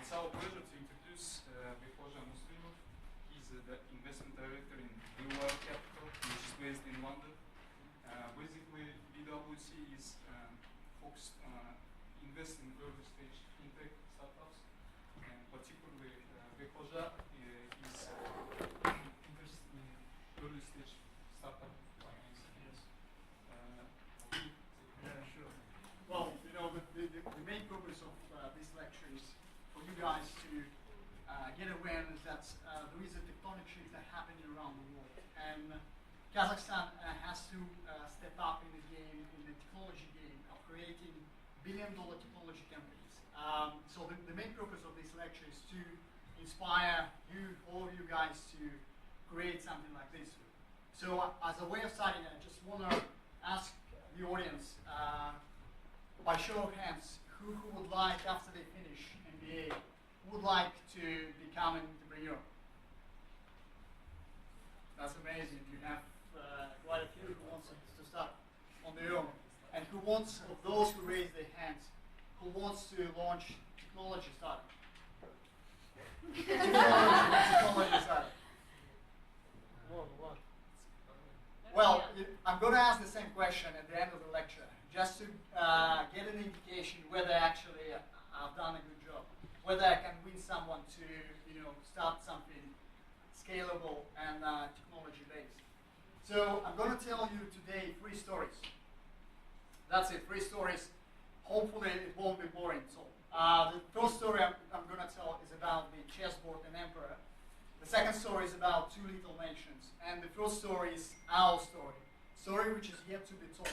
It's our pleasure to introduce Bekkozha Muslimov. He's the investment director in Blue Whale Capital, which is based in London. Basically, BWC is focused on investing in early stage fintech startups, and particularly Bekkozha is interested in early stage startup finance. Yes. Yeah, sure. Well, you know, the main purpose of this lecture is for you guys to get awareness that there is a tectonic shift that happening around the world, and Kazakhstan has to step up in the game, in the technology game of creating billion-dollar technology companies. So the main purpose of this lecture is to inspire you, all of you guys, to create something like this. So as a way of starting, I just want to ask the audience, by show of hands, who would like, after they finish MBA, would like to become an entrepreneur? That's amazing. You have quite a few who wants to start on their own. And who wants, of those who raise their hands, who wants to launch technology startup? technology startup. Well, I'm going to ask the same question at the end of the lecture, just to get an indication whether actually I've done a good job, whether I can win someone to, start something scalable and technology-based. So I'm going to tell you today 3 stories. That's it, 3 stories. Hopefully it won't be boring. So the first story I'm going to tell is about the chessboard and emperor. The second story is about 2 little nations. And the first story is our story which is yet to be told.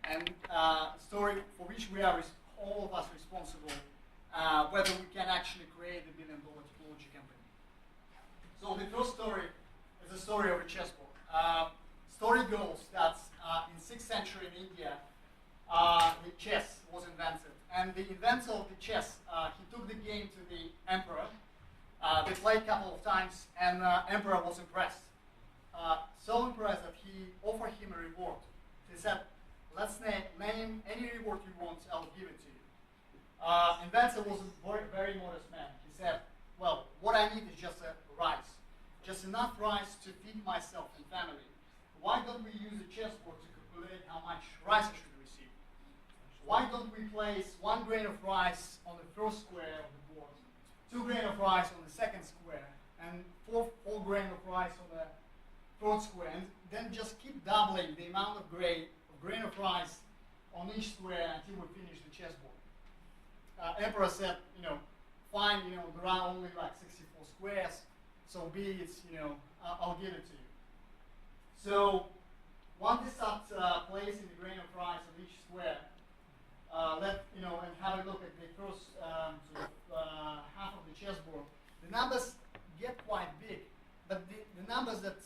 And a story for which we are all of us responsible, whether we can actually create a billion-dollar technology company. So the first story is the story of a chessboard. Story goes that in 6th century in India, the chess was invented. And the inventor of the chess, he took the game to the emperor. They played a couple of times, and the emperor was impressed. So impressed that he offered him a reward. He said, let's name any reward you want, I'll give it to you. Inventor was a very modest man. He said, well, what I need is just rice. Just enough rice to feed myself and family. Why don't we use a chessboard to calculate how much rice I should receive? Why don't we place 1 grain of rice on the first square of the board, 2 grain of rice on the second square, and 4 grain of rice on the third square, and then just keep doubling the amount of grain of rice on each square until we finish the chessboard. Emperor said, fine, there are only like 64 squares, so be it, I'll give it to you. So once they start placing the grain of rice on each square, and have a look at the first half of the chessboard, the numbers get quite big, but the numbers that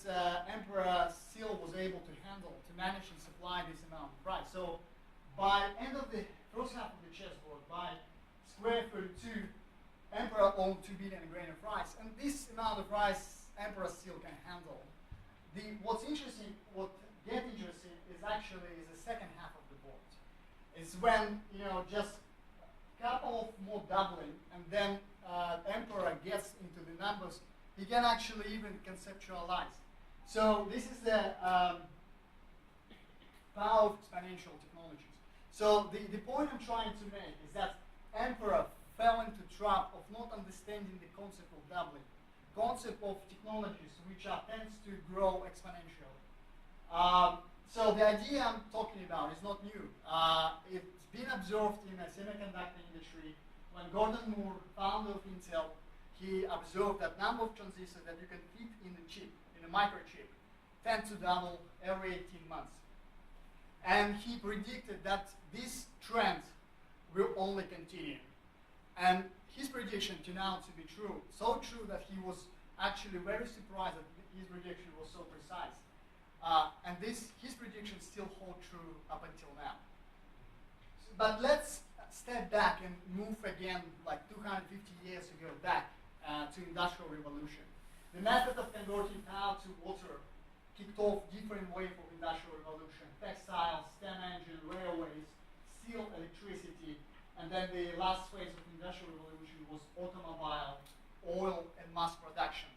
Emperor still was able to handle to manage and supply this amount of rice. So by end of the first half of the chessboard, by square 32, Emperor owned 2 billion grain of rice, and this amount of rice Emperor still can handle. What gets interesting is actually the second half of the board. It's when just a couple of more doubling, and then Emperor gets into the numbers. He can actually even conceptualize. So this is the power of exponential technologies. So the point I'm trying to make is that Emperor fell into trap of not understanding the concept of doubling, concept of technologies which tends to grow exponentially. So the idea I'm talking about is not new. It's been observed in the semiconductor industry. When Gordon Moore, founder of Intel, he observed that number of transistors that you can fit in the chip, in a microchip, tend to double every 18 months. And he predicted that this trend will only continue. And his prediction turned out to be true. So true that he was actually very surprised that his prediction was so precise. And his predictions still hold true up until now. But let's step back and move again like 250 years ago back to Industrial Revolution. The method of converting power to water kicked off different waves of Industrial Revolution: textiles, steam engine, railways, steel, electricity, and then the last phase of Industrial Revolution was automobile, oil, and mass production.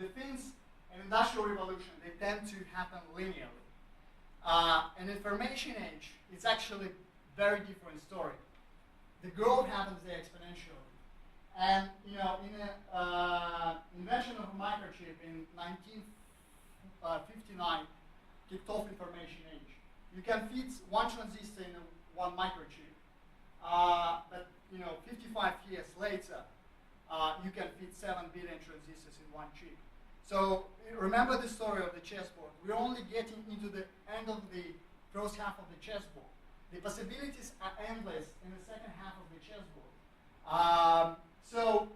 The things in Industrial Revolution, they tend to happen linearly. In Information Age, it's actually a very different story. The growth happens there exponentially. And in the invention of a microchip in 1959 kicked off Information Age. You can fit one transistor in one microchip, but 55 years later, you can fit 7 billion transistors in one chip. So remember the story of the chessboard. We're only getting into the end of the first half of the chessboard. The possibilities are endless in the second half of the chessboard. So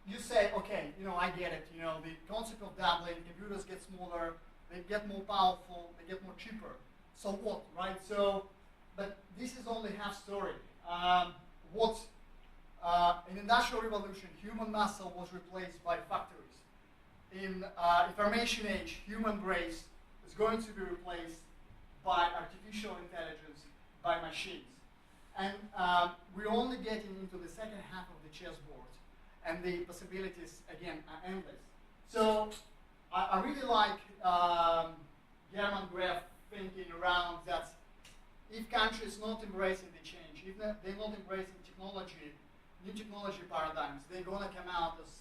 you say, okay, I get it. The concept of doubling, computers get smaller, they get more powerful, they get more cheaper. So what, right? But this is only half story. In Industrial Revolution, human muscle was replaced by factories. In Information Age, human brain is going to be replaced by artificial intelligence, by machines. And we're only getting into the second half of the chessboard, and the possibilities, again, are endless. So I really like German Graf thinking around that if countries not embracing the change, if they're not embracing technology, new technology paradigms, they're going to come out as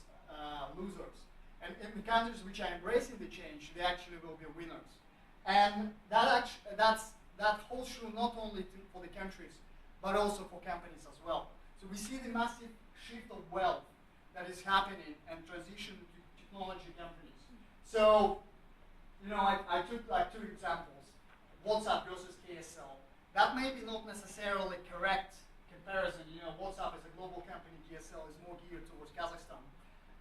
losers. And in the countries which are embracing the change, they actually will be winners. And that holds true not only for the countries, but also for companies as well. So we see the massive shift of wealth that is happening and transition to technology companies. So, I took like 2 examples, WhatsApp versus KSL. That may be not necessarily correct comparison. WhatsApp is a global company, KSL is more geared towards Kazakhstan.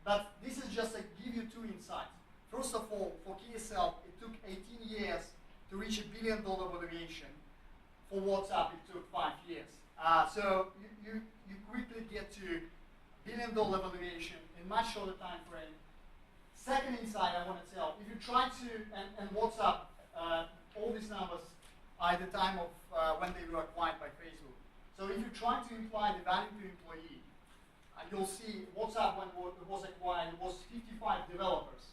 But this is just to give you 2 insights. First of all, for KSL, it took 18 years to reach $1 billion valuation. For WhatsApp, it took 5 years. So you quickly get to $1 billion valuation in much shorter time frame. Second insight I want to tell, if you try to, and WhatsApp, all these numbers are at the time of when they were acquired by Facebook. So if you try to imply the value to employee, you'll see WhatsApp when it was acquired, it was 55 developers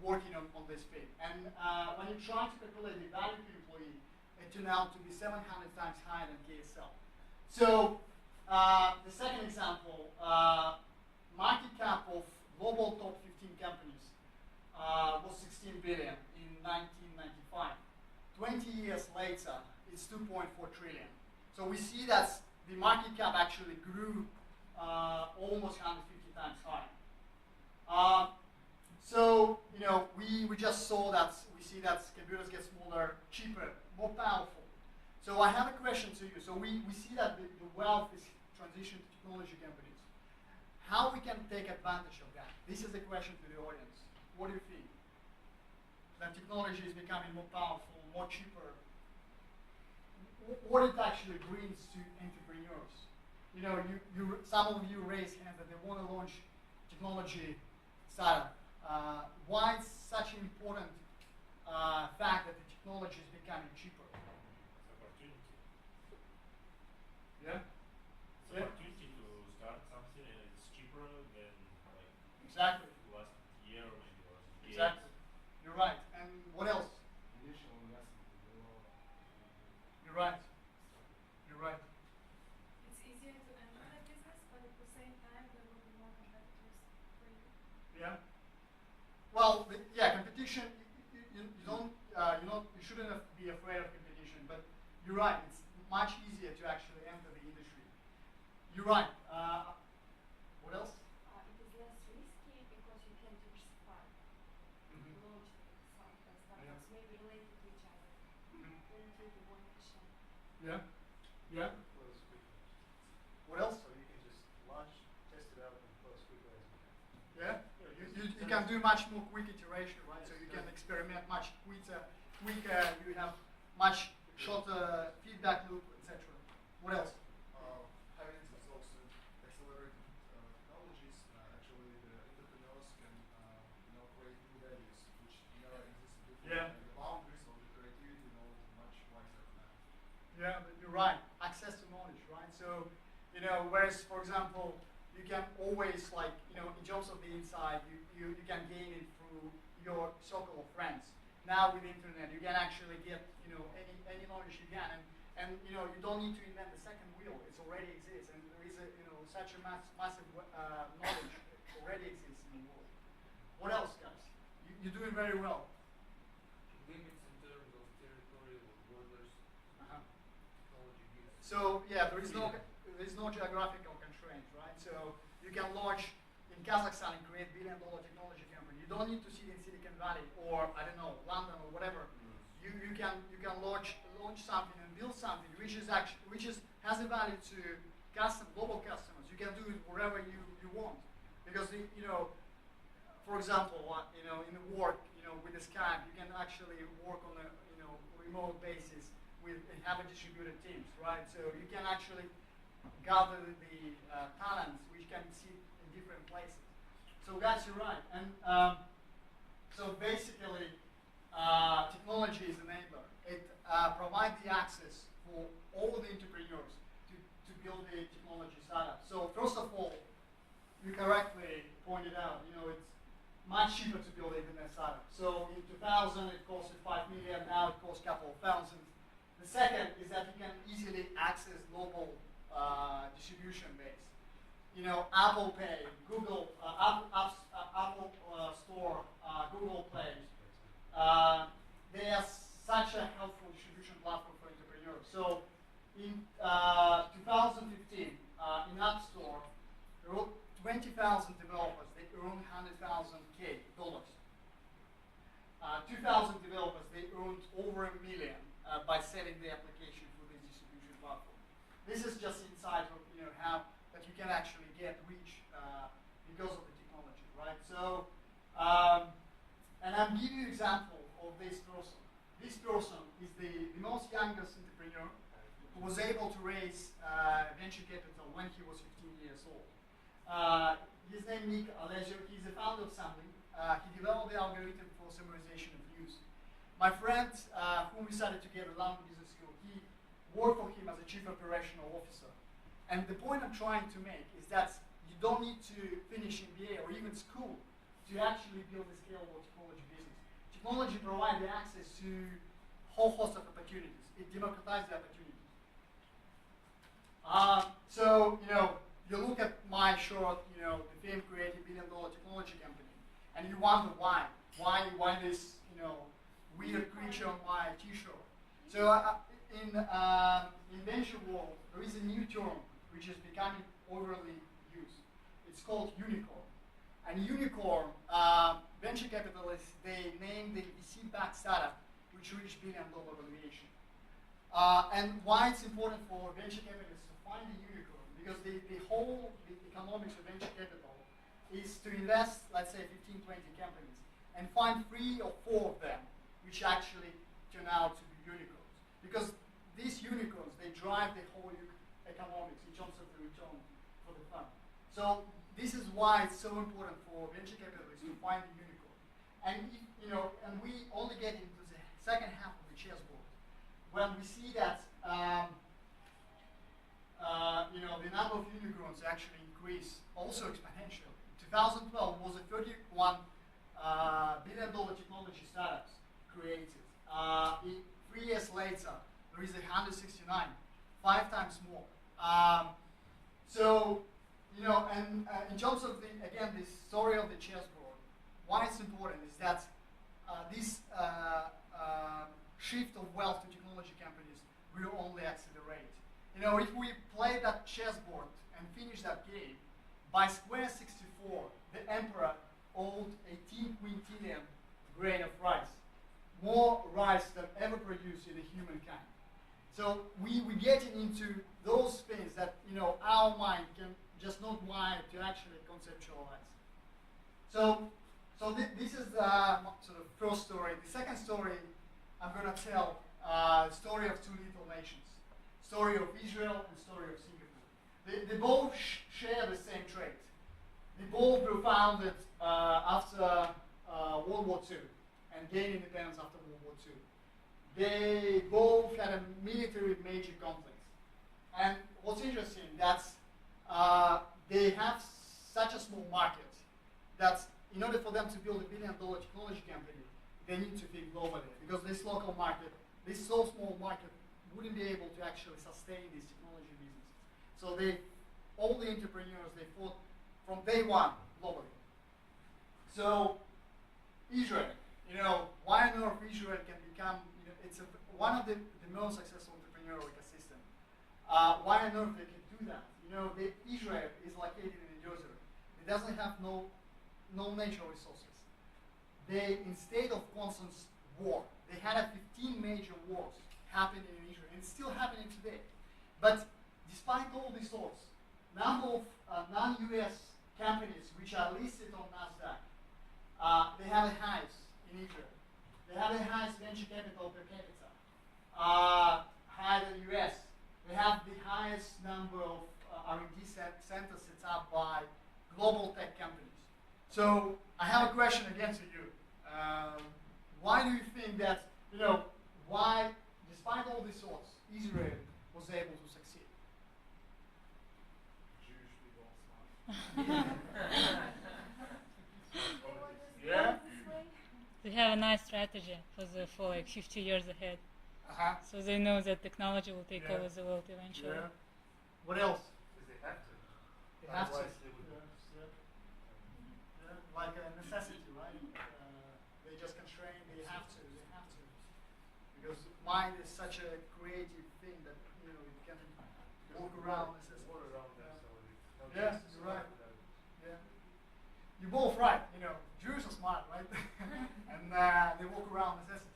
working on this thing. And when you try to calculate the value to employee, it turned out to be 700 times higher than KSL. So the second example, market cap of global top 15 companies was 16 billion in 1995. 20 years later, it's 2.4 trillion. So we see that the market cap actually grew almost 150 times higher. So we just saw that we see that computers get smaller, cheaper, more powerful. So I have a question to you. So we see that the wealth is transitioned to technology companies. How we can take advantage of that? This is a question to the audience. What do you think? That technology is becoming more powerful, more cheaper. What it actually brings to entrepreneurs? Some of you raised hands that they want to launch technology startup. Why is such an important fact that the technology is becoming cheaper? It's opportunity. Yeah. It's opportunity to start something and it's cheaper than Exactly. last year or maybe last year. Exactly. You're right. And what else? Initial investment is low. You're right. You're right. It's easier to enter the business, but at the same time, there will be more competitors for you. Yeah. Well, competition. You shouldn't be afraid of competition. But you're right. It's much easier to actually enter the industry. You're right. What else? It is less risky because you can diversify, launch some startups, maybe related to each other. Then it will be more efficient. Yeah. Yeah. Close quickly. What else? So you can just launch, test it out, and close quickly as you can. Yeah. You can do much more quick iteration, right? So you can experiment much quicker. You have much shorter feedback loop, etc. What else? Having these also accelerated technologies, actually the entrepreneurs can create new values which never existed before. Yeah. And the boundaries of the creativity knowledge are much wiser than that. Yeah, but you're right. Access to knowledge, right? So, where Whereas, for example, you can always, like, you know, in terms of the inside, you can gain it through your circle of friends. Now with the internet, you can actually get, you know, any knowledge you can, and you know, you don't need to invent the second wheel. It already exists, and there is a, you know, such a massive knowledge already exists in the world. What else, guys? You're doing very well. Limits in terms of territorial borders, technology gives. So yeah, there is no geographical constraints, right? So you can launch in Kazakhstan and create $1 billion technology company. You don't need to sit in Silicon Valley or, I don't know, London or whatever. You can launch something and build something which has a value to global customers. You can do it wherever you want, because you know, for example, you know, in the work, you know, with the Skype, you can actually work on a, you know, remote basis with and have a distributed teams, right? So you can actually gather the talents which can sit in different places. So guys, you're right, and so basically, technology is an enabler. It provides the access for all the entrepreneurs to build a technology startup. So first of all, you correctly pointed out, you know, it's much cheaper to build an internet startup. So in 2000, it costed 5 million. Now it costs a couple of thousands. The second is that you can easily access global distribution base. You know, Apple Pay, Google, Apple Store, Google Play. They are such a helpful distribution platform for entrepreneurs. So in 2015, in App Store, there were 20,000 developers. They earned $100,000. 2,000 developers, they earned over $1 million by selling the application through the distribution platform. This is just insight of, you know, how that you can actually get reach because of the technology, right? So, and I'm giving you an example of this person. This person is the most youngest entrepreneur who was able to raise venture capital when he was 15 years old. His name is Nick Alesio. He's the founder of Samling. He developed the algorithm for summarization of news. My friend, whom we studied together at London Business School, he worked for him as a chief operational officer. And the point I'm trying to make is that you don't need to finish MBA or even school to actually build a scalable technology business. Technology provides the access to a whole host of opportunities. It democratizes the opportunities. So, you know, you look at my short, you know, the fame created $1 billion technology company, and you wonder why. Why this, you know, weird creature on my t-shirt? So in venture world, there is a new term which is becoming overly used. It's called unicorn. And unicorn, venture capitalists, they named the VC-backed startup which reached $1 billion valuation. And why it's important for venture capitalists to find a unicorn, because the whole economics of venture capital is to invest, let's say, 15, 20 companies, and find 3 or 4 of them which actually turn out to be unicorns. Because these unicorns, they drive the whole economics in terms of the return for the fund. So this is why it's so important for venture capitalists to find a unicorn. And if, you know, and we only get into the second half of the chessboard when we see that you know, the number of unicorns actually increased also exponentially. 2012 was a $31 billion technology startups created. 3 years later, there is 169, 5 times more. So, you know, and in terms of the, again, this story of the chessboard, why it's important is that this shift of wealth to technology companies will only accelerate. You know, if we play that chessboard and finish that game, by square 64, the emperor owned 18 quintillion grain of rice, more rice than ever produced in the humankind. So we're getting into those things that, you know, our mind can just not wire to actually conceptualize. So this is the sort of first story. The second story I'm going to tell, the story of 2 little nations. Story of Israel and story of Singapore. They both share the same trait. They both were founded after World War II and gained independence after World War II. They both had a military major conflict. And what's interesting, that's have such a small market that in order for them to build $1 billion technology company, they need to think globally, because this local market, this so small market, wouldn't be able to actually sustain these technology businesses. So all the entrepreneurs, they fought from day one globally. So Israel, why on earth Israel can become, it's one of the most successful entrepreneurial ecosystem. Why on earth they can do that? Israel is located in a desert. It doesn't have no natural resources. They, instead of constant war, they had 15 major wars happening in Israel, and it's still happening today. But despite all these wars, number of non-US companies which are listed on Nasdaq, they have the highest in Israel. They have the highest venture capital per capita, higher than US. They have the highest number of R&D centers set up by global tech companies. So I have a question again to you. Why do you think that, why, despite all these sorts, Israel was able to succeed? Jewish people are smart. Yeah? They have a nice strategy for like 50 years ahead. Uh-huh. So they know that technology will take Yeah. over the world eventually. Yeah. What else? Because they have to. They have to. Otherwise they would. Yeah, like a necessity, right? They just constrain, they have to. Because mind is such a creative thing that, it can walk around necessity. More around them, so it's not Yeah, just you're right. about it. Yeah. You're both right, Jews are smart, right? And they walk around necessity.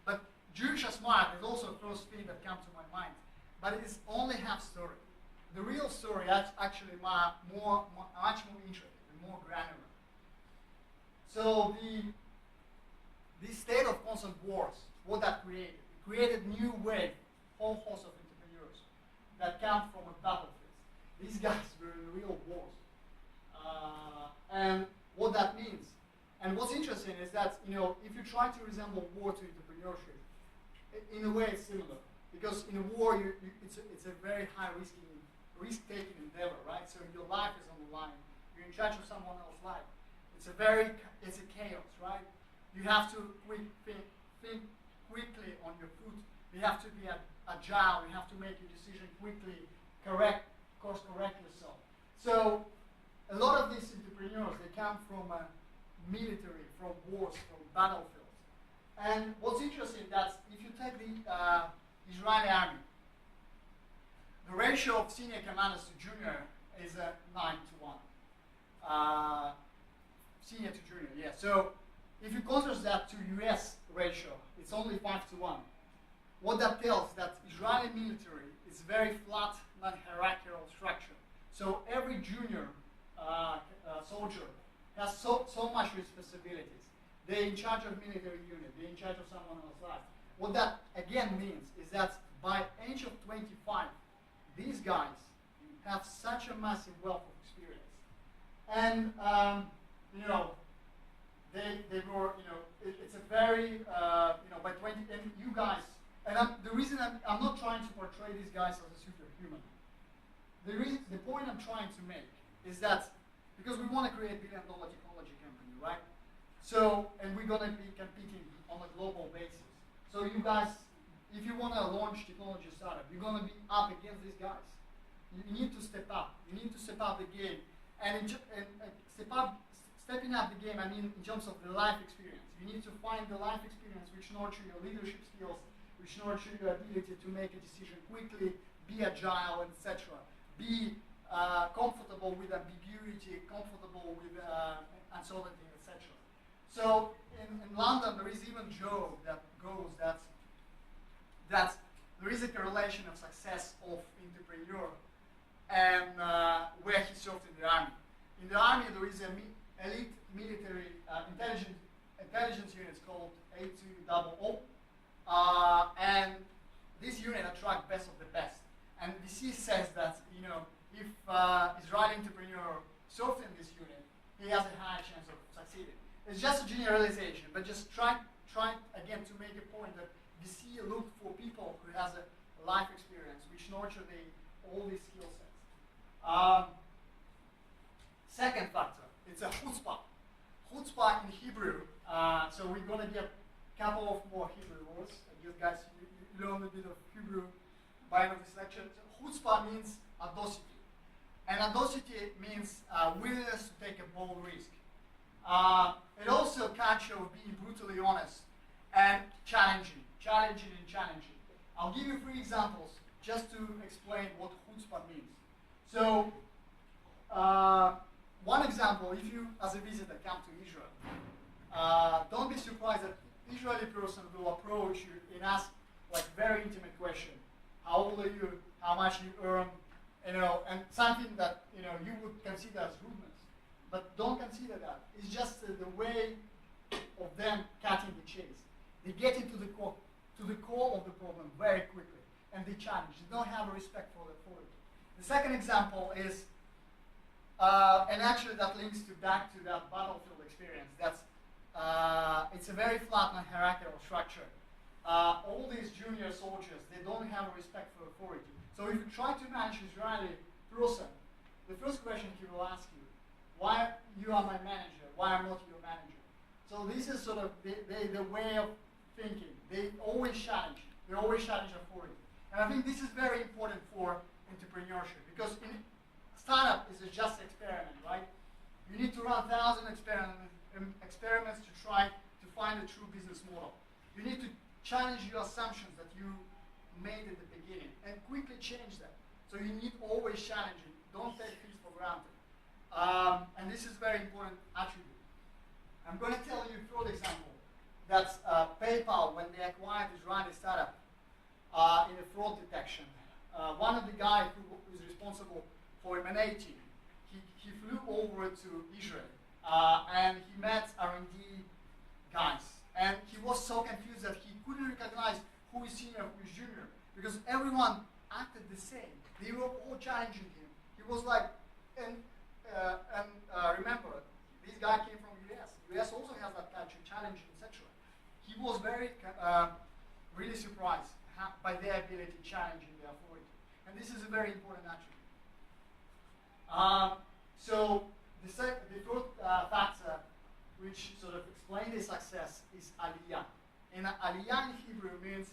But Jewish are smart is also the first thing that comes to my mind. But it is only half story. The real story is actually much more interesting and more granular. So the state of constant wars, what that created? It created new wave, whole host of entrepreneurs that come from a battlefield. These guys were in real wars. And what that means. And what's interesting is that, if you try to resemble war to entrepreneurship, in a way it's similar. Because in a war, it's a very high risk-taking endeavor, right? So your life is on the line. You're in charge of someone else's life. It's a chaos, right? You have to think quickly on your foot. You have to be agile. You have to make your decision quickly, course correct yourself. So a lot of these entrepreneurs, they come from military, from wars, from battlefields. And what's interesting that if you take the Israeli army, the ratio of senior commanders to junior is 9-1. Senior to junior, yeah. So if you contrast that to US ratio, it's only 5-1. What that tells that Israeli military is very flat, non-hierarchical structure. So every junior soldier has so much responsibilities. They're in charge of military unit. They're in charge of someone else's life. What that again means is that by age of 25, these guys have such a massive wealth of experience, and they were, it's a very, by 20, and you guys, and the reason I'm not trying to portray these guys as a superhuman. The point I'm trying to make is that because we want to create $1 billion technology company, right? So, and we're going to be competing on a global basis. So you guys, if you want to launch technology startup, you're going to be up against these guys. You need to step up. You need to step up the game. And stepping up the game, I mean in terms of the life experience. You need to find the life experience which nurture your leadership skills, which nurture your ability to make a decision quickly, be agile, etc. Be comfortable with ambiguity, comfortable with uncertainty, etc. So in London, there is even a joke that goes that there is a correlation of success of entrepreneur and where he served in the army. In the army, there is an elite military intelligence unit called A200, and this unit attracts best of the best. And DC says that if Israeli entrepreneur served in this unit, he has a higher chance of succeeding. It's just a generalization, but just try again to make a point that DC looked for people who has a life experience, which nurture all these skill sets. means willingness to take a bold risk. It also culture of being brutally honest and challenging. I'll give you 3 examples just to explain what chutzpah means. So, one example, if you, as a visitor, come to Israel, don't be surprised that Israeli person will approach you and ask like very intimate question. How old are you? How much you earn? And something that you would consider as rudeness. But don't consider that. It's just the way of them cutting the chase. They get into the core of the problem very quickly, and they challenge. They don't have a respect for the authority. The second example is, and actually that links back to that battlefield experience. It's a very flat and hierarchical structure. All these junior soldiers, they don't have a respect for authority. So if you try to manage an Israeli person, the first question he will ask you, why you are my manager? Why I'm not your manager? So this is sort of the way of thinking. They always challenge. They always challenge authority. And I think this is very important for entrepreneurship because startup is just an experiment, right? You need to run 1,000 experiments to try to find a true business model. You need to challenge your assumptions that you made at the beginning and quickly change them. So you need always challenging. Don't take things for granted. And this is very important attribute. I'm going to tell you a third example. That's PayPal when they acquired Israeli startup in a fraud detection. One of the guys who is responsible for M&A team, he flew over to Israel and he met R&D guys. And he was so confused that he couldn't recognize who is senior, who is junior, because everyone acted the same. They were all challenging him. He was like, remember, this guy came from US. US also has that culture, challenging, etc. He was very, really surprised by their ability challenging the authority. And this is a very important attribute. So the third factor which sort of explain the success is aliyah. And aliyah in Hebrew means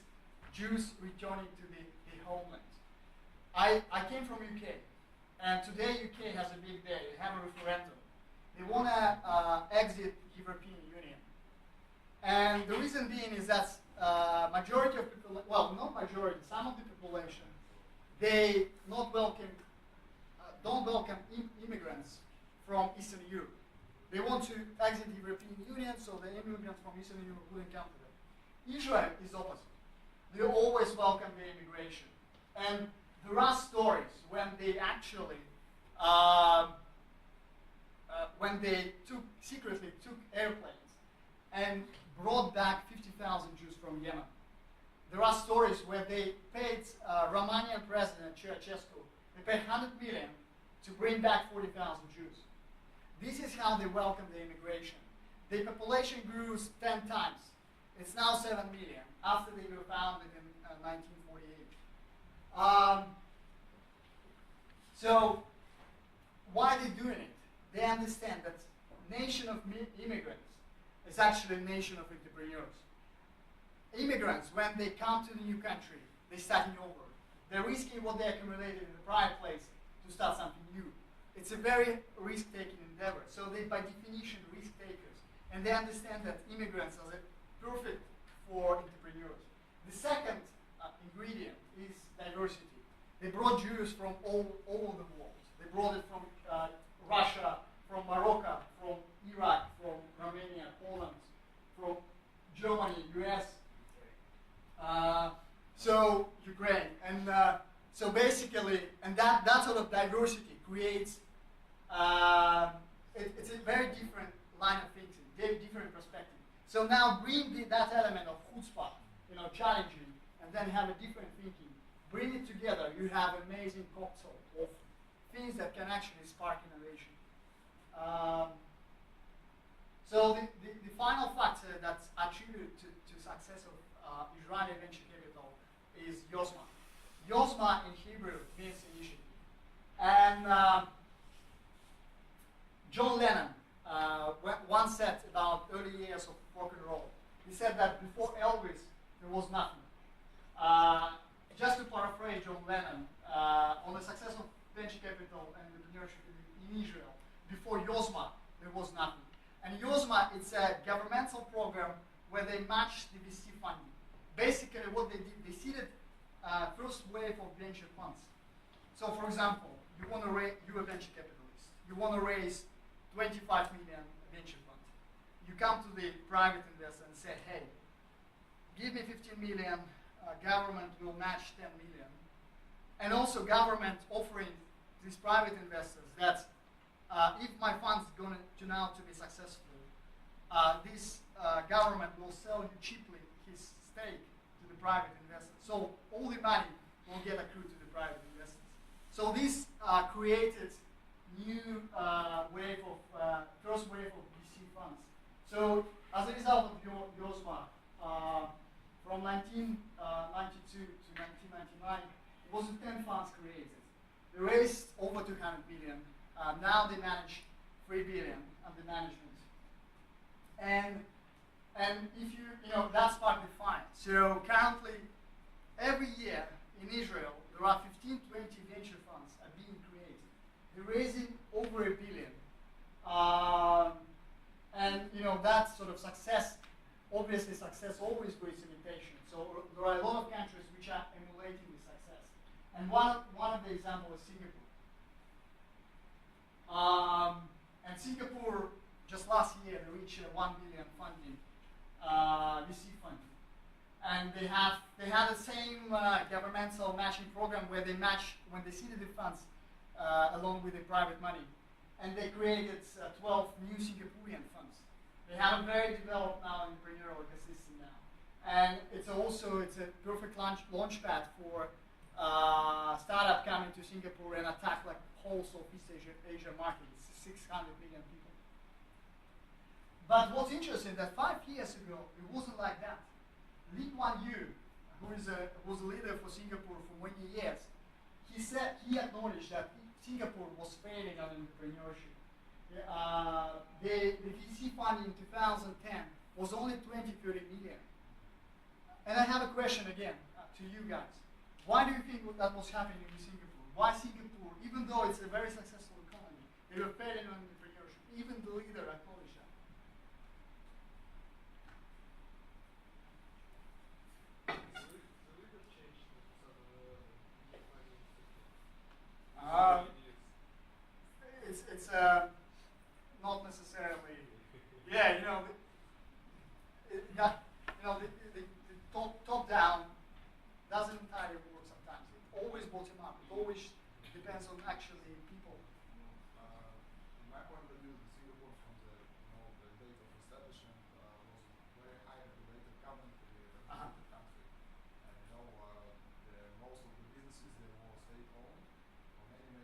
Jews returning to the homeland. I came from UK, and today UK has a big day. They have a referendum. They want to exit European Union. And the reason being is that majority of people, well, not majority, some of the population, they don't welcome immigrants from Eastern Europe. They want to exit the European Union, so the immigrants from Eastern Europe wouldn't come to them. Israel is opposite. They always welcome the immigration. And there are stories when they actually, when they secretly took airplanes and brought back 50,000 Jews from Yemen. There are stories where they paid Romanian President Ceausescu, they paid 100 million to bring back 40,000 Jews. This is how they welcome the immigration. The population grew 10 times. It's now 7 million after they were founded in 1948. So why are they doing it? They understand that nation of immigrants is actually a nation of entrepreneurs. Immigrants, when they come to the new country, they're starting over. They're risking what they accumulated in the prior place to start something new. It's a very risk-taking endeavor. So they, by definition, risk-takers. And they understand that immigrants are perfect for entrepreneurs. The second ingredient is diversity. They brought Jews from all over the world. They brought it from Russia, from Morocco, from Iraq, from Romania, Poland, from Germany, US, so Ukraine. And so basically, and that sort of diversity creates, it's a very different line of thinking, very different perspective. So now bring that element of chutzpah, challenging, and then have a different thinking. Bring it together, you have an amazing cocktail of things that can actually spark innovation. So the final factor that's attributed to success of Israeli venture capital is Yozma. Yozma in Hebrew means initiative. And John Lennon once said about early years of rock and roll. He said that before Elvis, there was nothing. Just to paraphrase John Lennon, on the success of venture capital and entrepreneurship, you it's a governmental program where they match the VC funding. Basically, what they did, they seeded first wave of venture funds. So, for example, you're a venture capitalist. You want to raise 25 million venture fund. You come to the private investor and say, hey, give me 15 million, government will match 10 million. And also government offering these private investors that if my fund's going to turn out to be successful, this government will sell you cheaply his stake to the private investors. So all the money will get accrued to the private investors. So this created new first wave of VC funds. So as a result of YOSMA, from 1992 to 1999, it was 10 funds created. They raised over 200 billion. Now they manage 3 billion under management. And if you that's partly fine. So currently, every year in Israel, there are 15, 20 venture funds are being created. They're raising over 1 billion. And that sort of success, obviously success always breeds imitation. So there are a lot of countries which are emulating this success. And one of the examples is Singapore. And Singapore, just last year, they reached 1 billion funding, VC funding. And they had the same governmental matching program where they match when they seeded the funds along with the private money. And they created 12 new Singaporean funds. They have a very developed now entrepreneurial ecosystem now. And it's a perfect launch pad for startup coming to Singapore and attack like whole Southeast Asia market. It's 600 million people. But what's interesting that 5 years ago, it wasn't like that. Lee Kuan Yew, who was a leader for Singapore for many years, he acknowledged that Singapore was failing on entrepreneurship. The VC funding in 2010 was only 20-30 million. And I have a question again to you guys. Why do you think that was happening in Singapore? Why Singapore, even though it's a very successful economy, they were failing on entrepreneurship? Even the leader acknowledged that. It's not necessarily. Yeah, the top down doesn't entirely work sometimes. It always bottom up. It always depends on actually people. In my point of view, Singapore from the date of establishment was very high regulated governmentally regulated country. And most of the businesses they were state-owned for many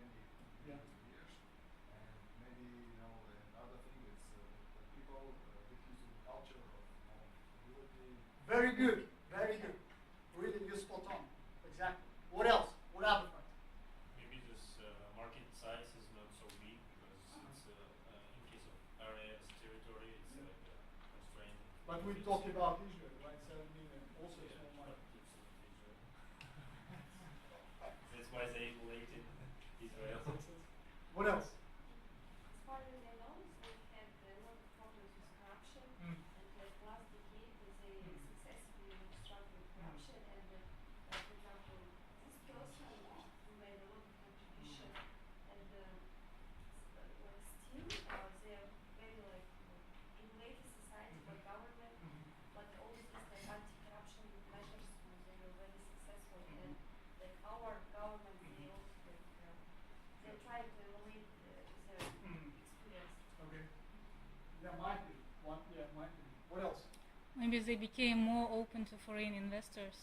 years. And maybe another thing is the people get used to the culture of ability. Very good. Very good. Really, you're spot on. Exactly. What else? What other factors? Maybe this market size is not so big because it's in case of areas, territory, it's like constrained. But we talked about Israel, right? 7 million, also Yeah, small but market. it's not Israel. That's why they related Israel. What else? As far as I know, they had a lot of problems with corruption, and like last decade they successfully struggled with corruption. And for example, this person who made a lot of contribution, and like still they are very like regulated society by government, but all these like anti-corruption measures they were very successful. And like our government, they also like they try to emulate their experience. Okay. There might be. One, yeah, might be. What else? Maybe they became more open to foreign investors.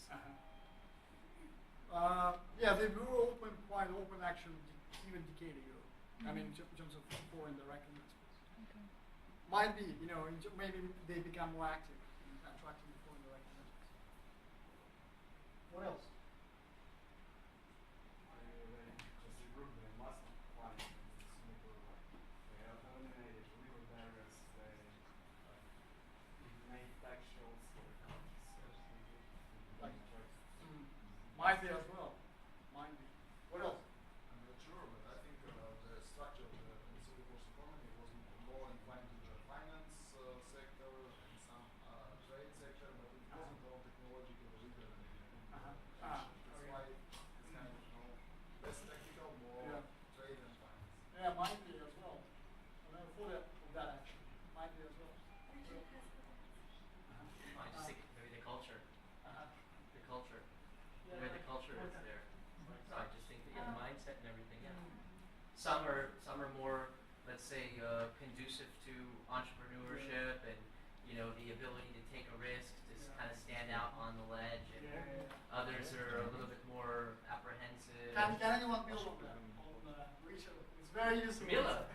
Yeah, they were quite open actually, even decade ago. I mean, in terms of foreign direct investments. Okay. Might be, maybe they become more active in attracting foreign direct investments. What else? Just a group, they must apply in Singapore. They have eliminated legal barriers. They made tax shelves for countries. Might be as well. Might be. What else? I'm not sure, but I think the structure of the Singapore's economy was more inclined to the finance sector Yeah. where the culture is Okay. there. So I just think that the mindset and everything. Yeah. Some are more, let's say, conducive to entrepreneurship and the ability to take a risk, to kind of stand out on the ledge, and others are a little bit more apprehensive. Can anyone build on that? Richard? It's very useful. Camila.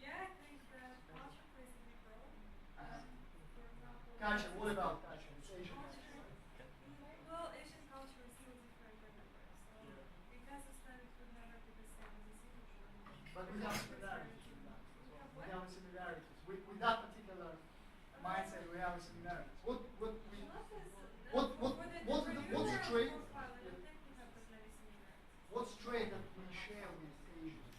Yeah, I think that culture plays a big role. For example, Kasia, what about Kasia? It's Asian. well, Asian culture is still different everywhere. So in Kazakhstan, it would never be the same as in Singapore. But we have similarities with that as well. We have similarities. With that particular mindset, we have similarities. What's the trait? What's trait that we share with Asians?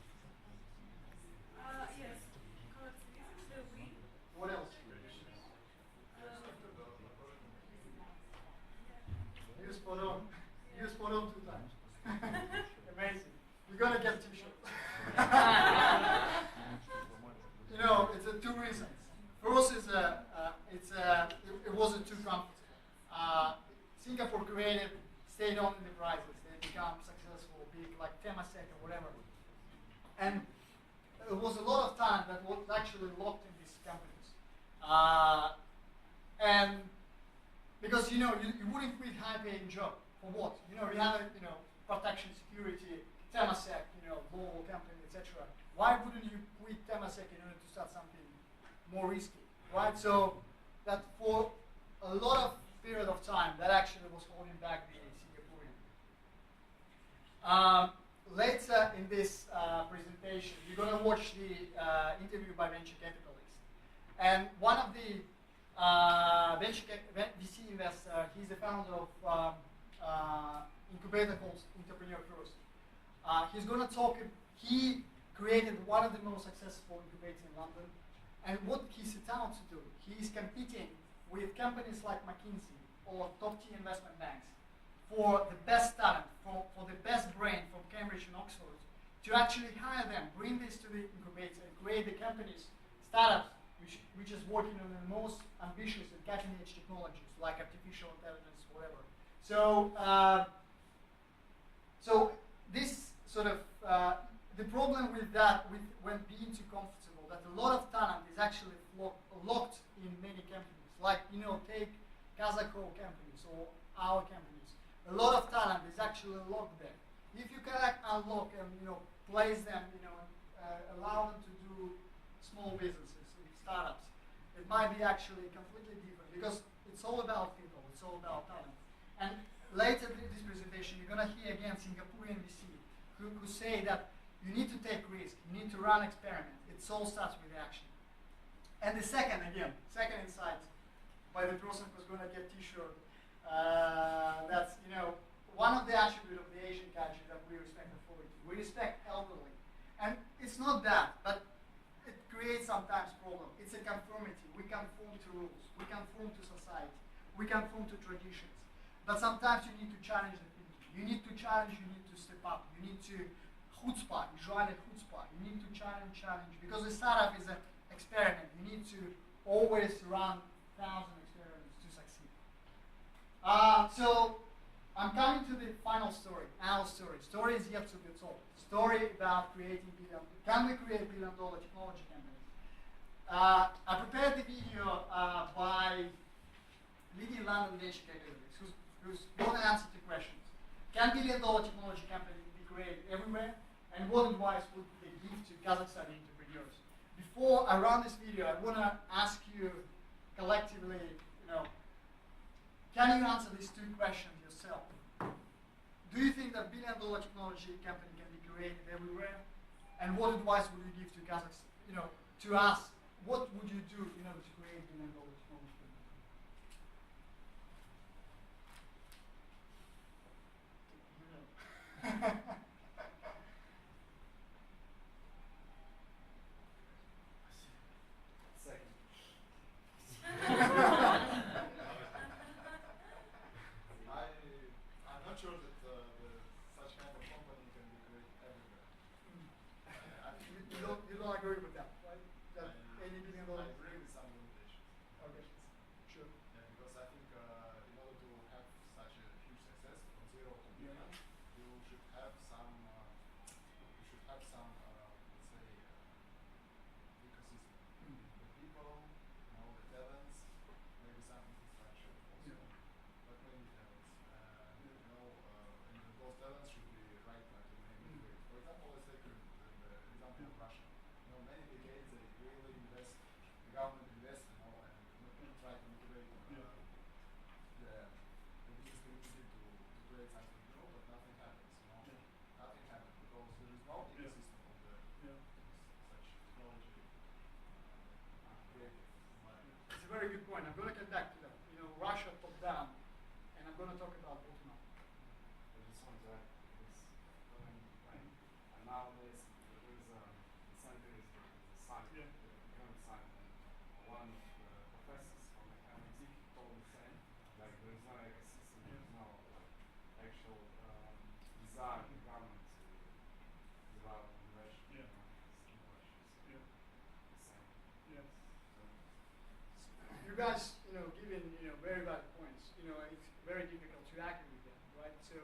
Yes, collectivism, the we. What else? You spot on. You spot on 2 times. Amazing. You're gonna get t-shirts. It's 2 reasons. First is it wasn't too comfortable. Singapore created state-owned enterprises. They become successful, big, like Temasek or whatever. And it was a lot of time that was actually locked in these companies. And because you wouldn't quit high-paying job for what? You have protection, security, Temasek, global company, etc. Why wouldn't you quit Temasek in order to start something more risky, right? So that for a lot of period of time, that actually was holding back the Singaporean. Later in this presentation, you're going to watch the interview by venture capitalists. And one of the VC investor, he's the founder of incubator called Entrepreneur First. He's going to talk, he created one of the most successful incubators in London. And what he set out to do, he's competing with companies like McKinsey or top-tier investment banks for the best talent, for the best brain from Cambridge and Oxford, to actually hire them, bring this to the incubator, and create the companies, startups, which is working on the most ambitious and cutting-edge technologies like artificial intelligence, whatever. So, so this sort of the problem with that, when being too comfortable, that a lot of talent is actually locked in many companies. Like take Kazakh companies or our companies. A lot of talent is actually locked there. If you can unlock and place them, allow them to do small businesses, startups, it might be actually completely different because it's all about people, it's all about talent. And later in this presentation, you're going to hear again Singaporean VC who say that you need to take risk, you need to run experiments. It all starts with action. And the second insight by the person who's going to get t-shirt, that's one of the attributes of the Asian culture that we respect authority. We respect elderly. And it's not that, but it creates sometimes problem. It's a conformity. We conform to rules. We conform to society. We conform to traditions. But sometimes you need to challenge the thinking. You need to challenge, you need to step up. You need to chutzpah, join a chutzpah. You need to challenge. Because a startup is an experiment. You need to always run 1,000 experiments to succeed. So I'm coming to the final story, our story. Story is yet to be told. Story about creating can we create billion-dollar technology companies? I prepared the video by leading London venture capitalists who's going to answer 2 questions. Can billion-dollar technology companies be created everywhere? And what advice would they give to Kazakhstani entrepreneurs? Before I run this video, I want to ask you collectively, can you answer these 2 questions yourself? Do you think that billion-dollar technology company can be created everywhere? And what advice would you give to Kazakhstan, to us? What would you do in order to create billion-dollar technology company? I'm not sure that such kind of company can be created everywhere. You don't agree with that, right? That any billion-dollar. I agree with some limitations. Okay, sure. Yeah, because I think should have some, let's say, ecosystem. The people, the talents, maybe some infrastructure also, but mainly talents. And those talents should be right now to integrate. For example, let's take the example of Russia. Many decades they really invest, the government invests, and try to motivate the business community to create something new, but nothing happens. Nothing happens because there is no ecosystem of the such technology created. It's a very good point. I'm going to get back to that. Russia top down, and I'm going to talk about bottom up. I just want to add this. Nowadays, there is incentive is the sign, the economic sign, and one of the professors from MIT told the same. Like there is no ecosystem, there is no actual desire of the government to develop innovation. The same. Yes. You guys, given very valid points. It's very difficult to argue with them, right? So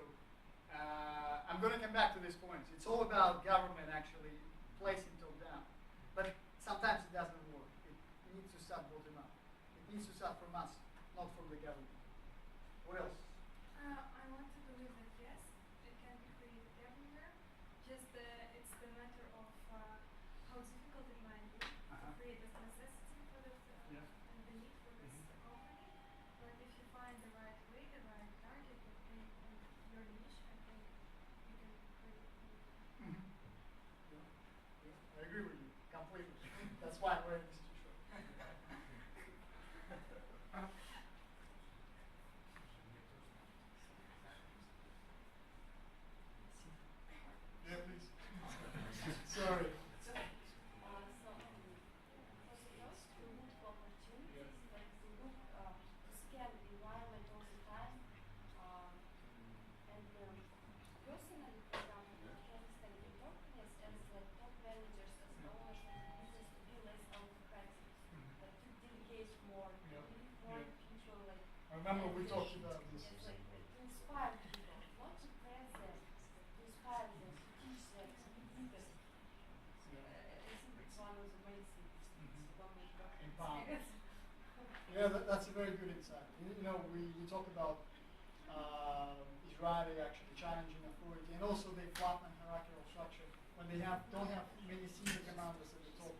I'm going to come back to these points. It's all about government actually placing top down, but sometimes it doesn't work. It needs to start bottom up. It needs to start from us, not from the government. What else? I want to believe that yes, it can be created everywhere. Just it's the matter of how difficult it might be to create this necessity for this and the need for this company. But if you find the right way, the right target, and your niche, I think you can create it. I agree with you completely. That's why I'm wearing this t-shirt. Yeah, please. Sorry. So, for those who look for opportunities, like to look to scan the environment all the time, and personally, for example, in Kazakhstan, in companies as top managers, as owners of the business, to be less autocratic, like to delegate more, to leave more people, like. I remember we talked about this. It's like to inspire people, not to press them, to inspire them, to teach them, to be leaders. I think it's one of the main things. Empowerment. Yeah, that's a very good insight. We talk about Israeli actually challenging authority, and also they flatten hierarchical structure when they don't have many senior commanders at the top,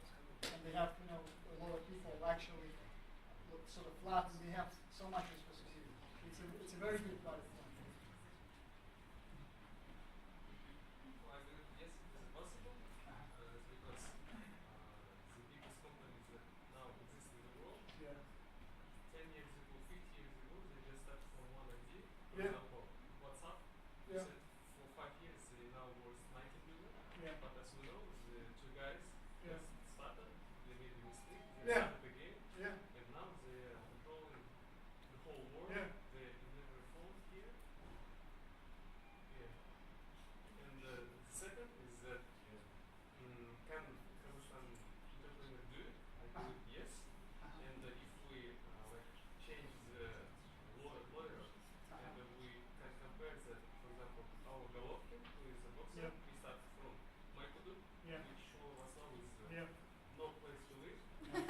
and they have a lot of people actually sort of flat, and they have so much responsibility. It's a very good part of it. Well, I believe yes, it is possible. It's because the biggest companies that now exist in the world, 10 years ago, 50 years ago, they just started from one idea. For example, WhatsApp. Said for 5 years they now worth 90 billion. But as we know, the two guys just started. They made a mistake. They started again. And now they are controlling the whole world. They deliver phones here. And the second is that can Kazakhstan entrepreneur do it? I believe yes. And if we change the lawyer and we can compare that, for example, our Golovkin, who is a boxer, he started from Maikudu, which all of us know is no place to live. And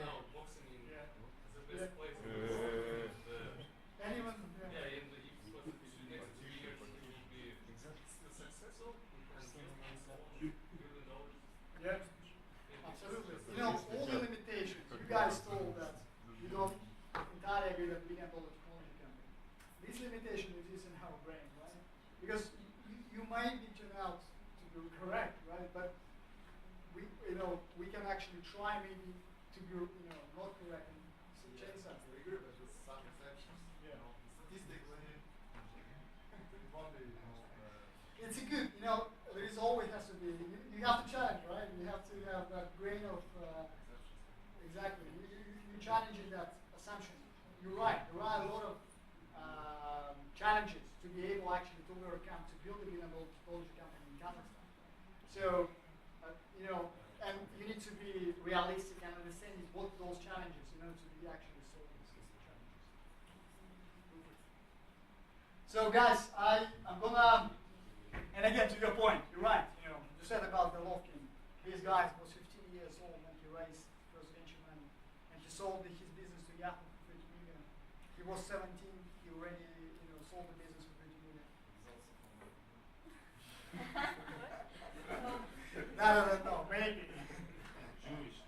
now boxing in the best place in the world. And, Anyone? and if for the next 2 years he will be still successful, we can get his own $1 billion. Yeah, absolutely. All the limitations. You guys told that you don't entirely agree that $1 billion technology company. This limitation exists in our brain, right? Because you might be turned out to be correct, right? But we can actually try maybe to be not correct and change something. We agree, but with some exceptions. Statistically, it won't be. It's a good, there is always has to be, you have to challenge, right? You have to have that grain of, exactly, you're challenging that assumption. You're right, there are a lot of challenges to be able actually to overcome to build a $1 billion technology company in Kazakhstan. So, and you need to be realistic and understand what those challenges, to be actually solving these challenges. So guys, I'm gonna, and again to your point, you're right. You know, you said about the Golovkin. This guy was 15 years old when he raised first venture money, and he sold his business to Yahoo for 30 million. He was 17. He already, sold the business for 30 million. No, maybe. Jewish.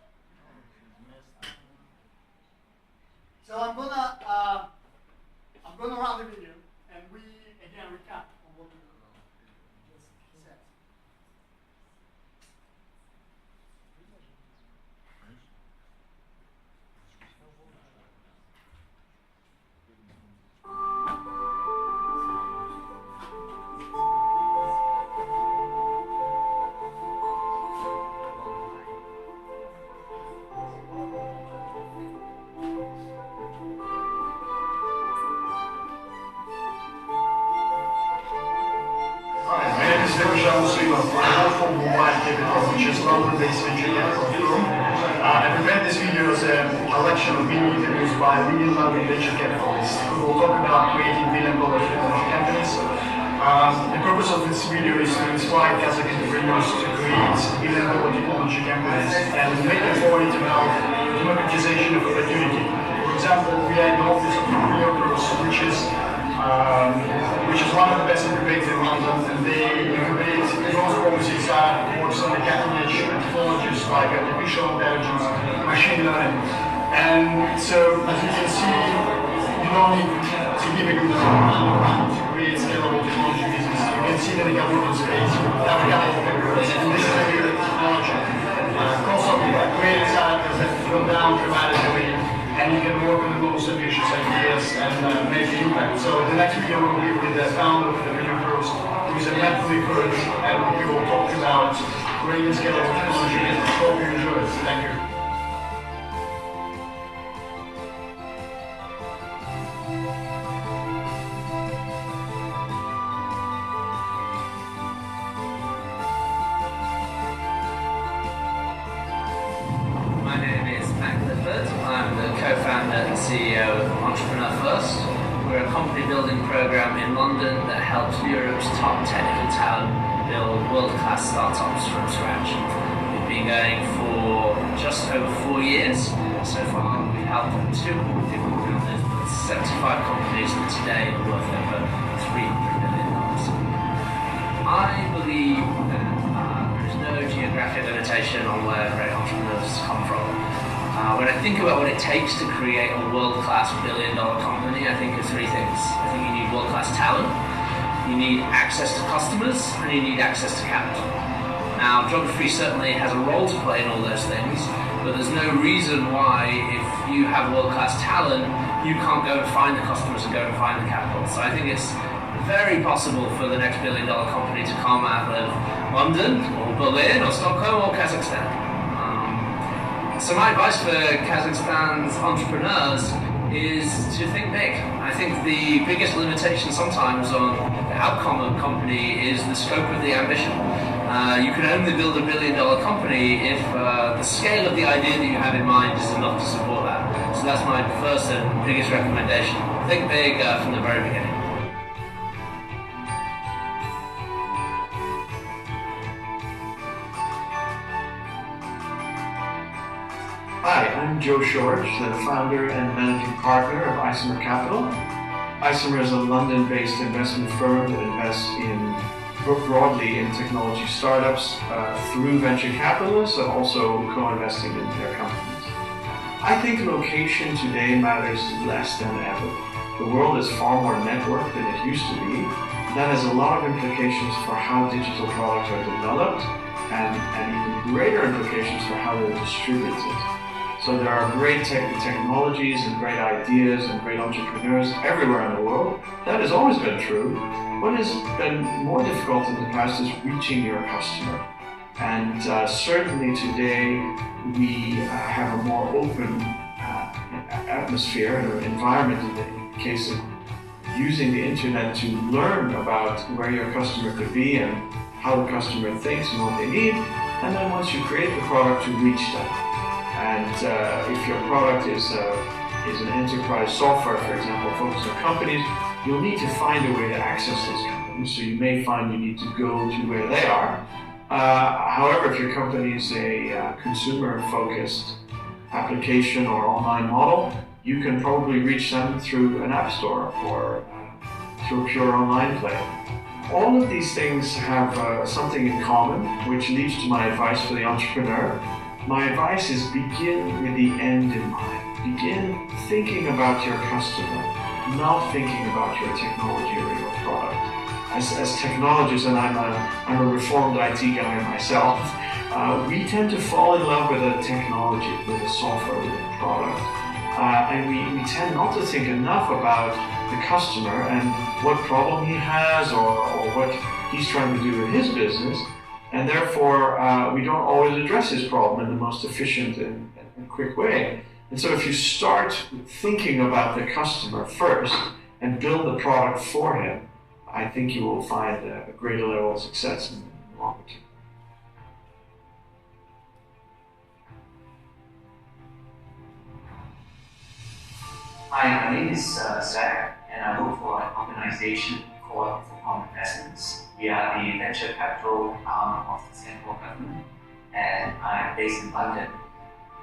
So I'm gonna run the video, and we again recap on what we just said. Bekkozha Muslimov. I work for Mobile Capital, which is London-based venture capital firm. I prepared this video as a collection of mini interviews by leading London venture capitalists who will talk about creating billion-dollar technology companies. The purpose of this video is to inspire Kazakh entrepreneurs to create billion-dollar technology companies and make a point about democratization of opportunity. For example, we are in the office of entrepreneurs, which is one of the best incubators in London, and they incubate growth policies that works on the cutting edge technologies like artificial intelligence, machine learning. And so, as you can see, you don't need significant money to create scalable technology business. You can see that the government space have a couple of figures, and this is a good technology. Cost of creating startups have gone down dramatically, and you can work on the most ambitious ideas and make an impact. So the next video will be with the founder of the Video First, who is a mentally coach, and we will talk about creating scalable technology business. Hope you enjoy it. Thank you. I'm the co-founder and CEO of Entrepreneur First. We're a company building program in London that helps Europe's top technical talent build world-class startups from scratch. We've been going for just over 4 years. So far, we've helped 250 founders build 75 companies that today are worth over $300 million. I believe that there is no geographic limitation on where great entrepreneurs come from. When I think about what it takes to create a world-class billion-dollar company, I think of three things. I think you need world-class talent, you need access to customers, and you need access to capital. Now, geography certainly has a role to play in all those things, but there's no reason why, if you have world-class talent, you can't go and find the customers and go and find the capital. So I think it's very possible for the next billion-dollar company to come out of London, or Berlin, or Stockholm, or Kazakhstan. So my advice for Kazakhstan's entrepreneurs is to think big. I think the biggest limitation sometimes on the outcome of a company is the scope of the ambition. You can only build a billion-dollar company if the scale of the idea that you have in mind is enough to support that. So that's my first and biggest recommendation. Think big from the very beginning. Hi, I'm Joe Shorge, the founder and managing partner of Isomer Capital. Isomer is a London-based investment firm that invests broadly in technology startups through venture capitalists and also co-investing in their companies. I think location today matters less than ever. The world is far more networked than it used to be. That has a lot of implications for how digital products are developed and even greater implications for how they're distributed. So there are great technologies and great ideas and great entrepreneurs everywhere in the world. That has always been true. What has been more difficult in the past is reaching your customer. And certainly today we have a more open atmosphere and environment in the case of using the internet to learn about where your customer could be and how the customer thinks and what they need. And then once you create the product, to reach them. And if your product is an enterprise software, for example, focused on companies, you'll need to find a way to access those companies. So you may find you need to go to where they are. However, if your company is a consumer-focused application or online model, you can probably reach them through an app store or through a pure online play. All of these things have something in common, which leads to my advice for the entrepreneur. My advice is begin with the end in mind. Begin thinking about your customer, not thinking about your technology or your product. As technologists, and I'm a reformed IT guy myself, we tend to fall in love with a technology, with a software, with a product. And we tend not to think enough about the customer and what problem he has or what he's trying to do in his business. And therefore, we don't always address his problem in the most efficient and quick way. And so if you start thinking about the customer first and build the product for him, I think you will find a greater level of success in the long term. Hi, my name is Zach, and I work for an organization called Investments. We are the venture capital arm of the central government, and I'm based in London.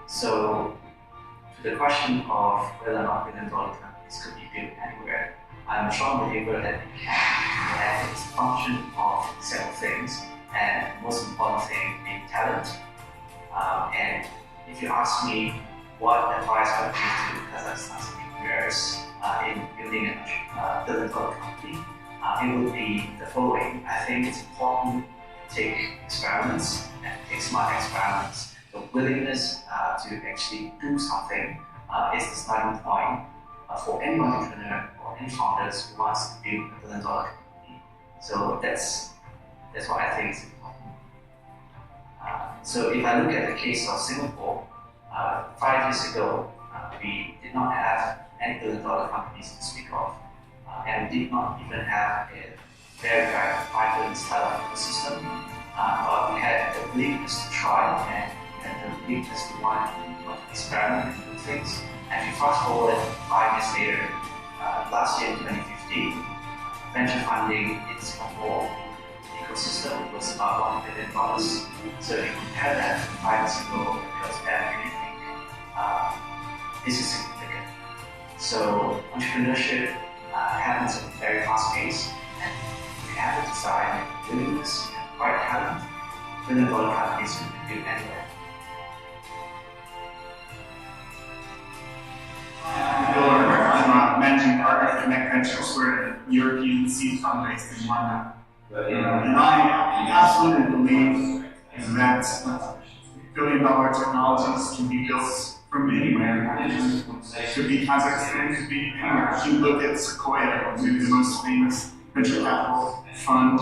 So, to the question of whether or not billion-dollar companies could be built anywhere, I'm a strong believer that they can, and it's a function of several things, and the most important thing being talent. And if you ask me what advice I would give to Kazakhstan's entrepreneurs in building a billion-dollar company, it would be the following. I think it's important to take experiments and take smart experiments. The willingness to actually do something is the starting point for any entrepreneur or any founders who wants to build a billion-dollar company. So that's what I think is important. So if I look at the case of Singapore, 5 years ago, we did not have any billion-dollar companies to speak of, and we did not even have a very vibrant startup ecosystem. But we had the willingness to try and the willingness to want to experiment and do things. And we fast forward 5 years later, last year in 2015, venture funding in Singapore ecosystem was about $1 billion. So if you compare that to 5 years ago, it was barely anything. This is significant. So entrepreneurship happens at a very fast pace, and if you have the desire and willingness and quite talent, billion-dollar companies can be built anywhere. I'm a managing partner at Bek Ventures. We're a European seed fund based in London. And I absolutely believe that billion-dollar technologies can be built from anywhere. It could be Kazakhstan, it could be anywhere. If you look at Sequoia, maybe the most famous venture capital fund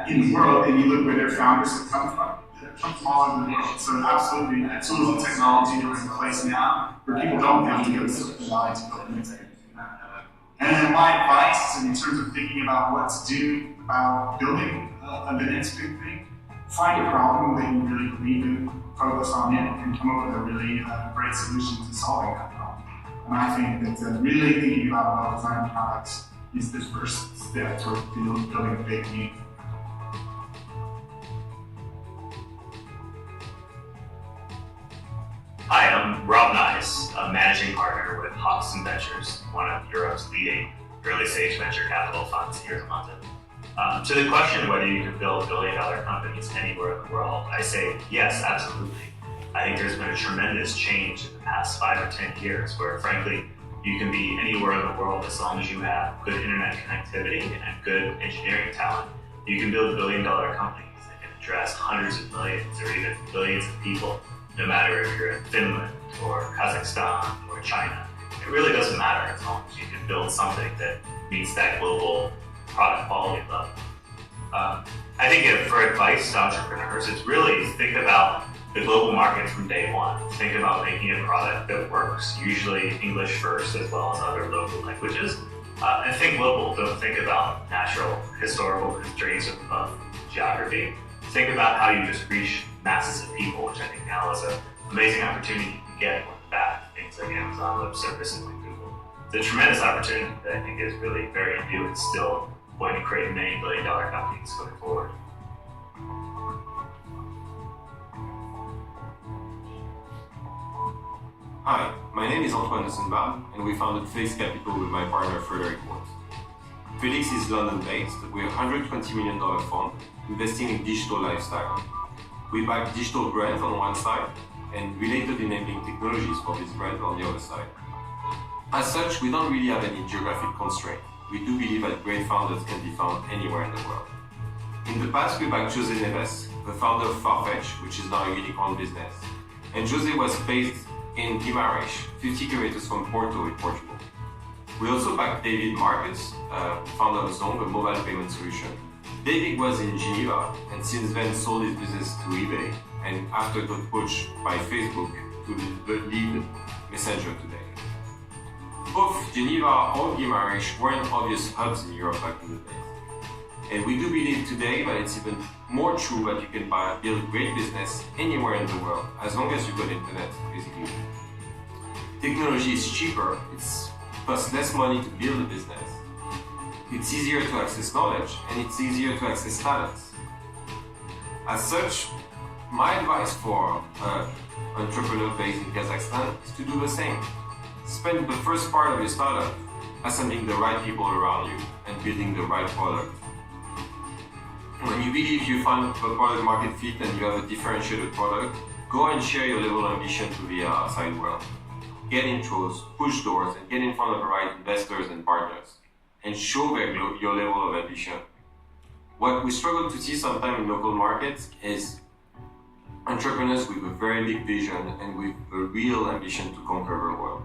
in the world, and you look where their founders have come from, they come from all over the world. So absolutely, the tools and technology are in place now where people don't have to go to Silicon Valley to build anything. And then my advice in terms of thinking about what to do about building the next big thing, find a problem that you really believe in, focus on it, and come up with a really great solution to solving that problem. And I think that really thinking about well-designed products is the first step toward building a big need. Hi, I'm Rob Nice, a managing partner with Hawkson Ventures, one of Europe's leading early-stage venture capital funds here in London. To the question whether you can build billion-dollar companies anywhere in the world, I say yes, absolutely. I think there's been a tremendous change in the past 5 or 10 years where, frankly, you can be anywhere in the world as long as you have good internet connectivity and good engineering talent. You can build billion-dollar companies that can address hundreds of millions or even billions of people, no matter if you're in Finland or Kazakhstan or China. It really doesn't matter as long as you can build something that meets that global product quality level. I think for advice to entrepreneurs, it's really think about the global market from day one. Think about making a product that works, usually English first as well as other local languages. And think local, don't think about natural historical constraints of geography. Think about how you just reach masses of people, which I think now is an amazing opportunity you can get with that, things like Amazon Web Services and Google. It's a tremendous opportunity that I think is really very new. It's still going to create many billion-dollar companies going forward. Hi, my name is Antoine Nazarbayev, and we founded Felix Capital with my partner Frederick Ward. Felix is London-based. We're a $120 million fund investing in digital lifestyle. We back digital brands on one side and related enabling technologies for these brands on the other side. As such, we don't really have any geographic constraint. We do believe that great founders can be found anywhere in the world. In the past, we backed Jose Neves, the founder of Farfetch, which is now a unicorn business. And Jose was based in Guimarães, 50 kilometers from Porto in Portugal. We also backed David Marcus, founder of Zong, a mobile payment solution. David was in Geneva and since then sold his business to eBay and after got poached by Facebook to the lead messenger today. Both Geneva or Guimarães weren't obvious hubs in Europe back in the days. And we do believe today that it's even more true that you can build great business anywhere in the world, as long as you've got internet, basically. Technology is cheaper, it costs less money to build a business, it's easier to access knowledge, and it's easier to access talents. As such, my advice for an entrepreneur based in Kazakhstan is to do the same. Spend the first part of your startup assembling the right people around you and building the right product. When you believe you find a product market fit and you have a differentiated product, go and share your level of ambition to the outside world. Get intros, push doors, and get in front of the right investors and partners, and show your level of ambition. What we struggle to see sometimes in local markets is entrepreneurs with a very big vision and with a real ambition to conquer the world.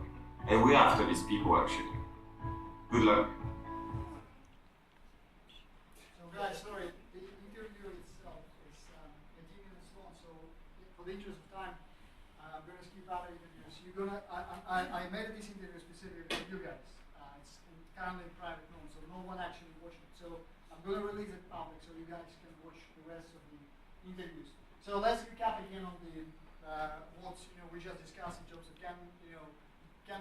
And we're after these people, actually. Good luck. So guys, sorry, the interview itself is 18 minutes long, so for the interest of time, I'm going to skip other interviews. I made this interview specifically for you guys. It's currently private known, so no one actually watched it. So I'm going to release it public so you guys can watch the rest of the interviews. So let's recap again on the what we just discussed in terms of can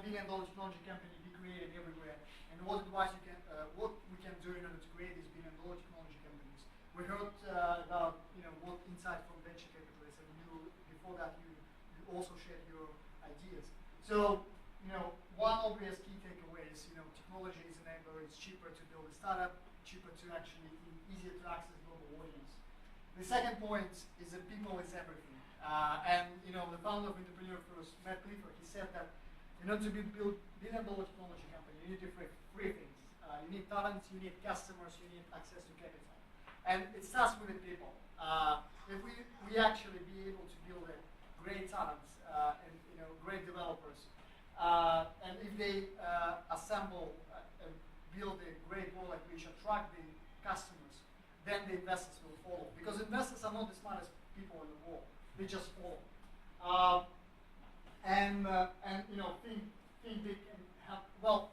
billion-dollar technology company be created everywhere, and what advice what we can do in order to create these billion-dollar technology companies. We heard about what insight from venture capitalists, and before that you also shared your ideas. So one obvious key takeaway is technology is an enabler. It's cheaper to build a startup, cheaper to actually easier to access global audience. The second point is that people is everything. And the founder of Entrepreneur First, Matt Clifford, he said that in order to build billion-dollar technology company, you need three things. You need talent, you need customers, you need access to capital. And it starts with the people. If we actually be able to build a great talent and great developers, and if they assemble and build a great product which attract the customers, then the investors will follow. Because investors are not the smartest people in the world; they just follow. Think big and have. Well,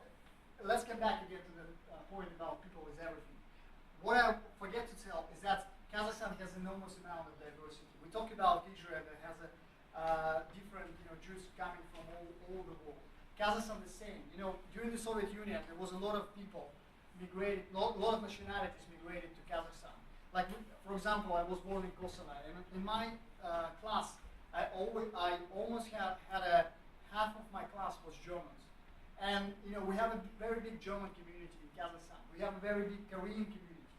let's get back again to the point about people is everything. What I forget to tell is that Kazakhstan has enormous amount of diversity. We talk about Israel that has a different Jews coming from all over the world. Kazakhstan the same. During the Soviet Union, there was a lot of people migrated, a lot of nationalities migrated to Kazakhstan. Like, for example, I was born in Kosovo, and in my class, I almost had half of my class was Germans. And we have a very big German community in Kazakhstan. We have a very big Korean community.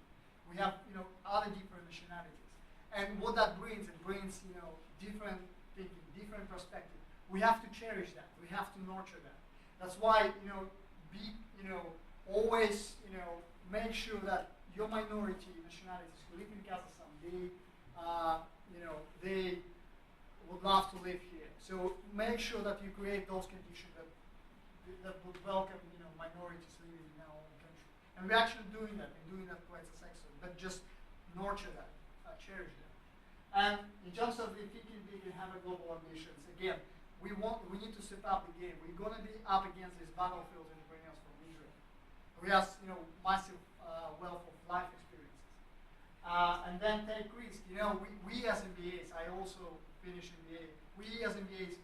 We have other different nationalities. And what that brings, it brings different thinking, different perspective. We have to cherish that. We have to nurture that. That's why always make sure that your minority nationalities who live in Kazakhstan, they would love to live here. So make sure that you create those conditions that would welcome minorities living in our own country. And we're actually doing that, and doing that quite successfully. But just nurture that, cherish that. And in terms of thinking big and having global ambitions, again, we need to step up the game. We're going to be up against this battlefield entrepreneurs from Israel, who has massive wealth of life experiences. And then take risks. We as MBAs, I also finished MBA. We as MBAs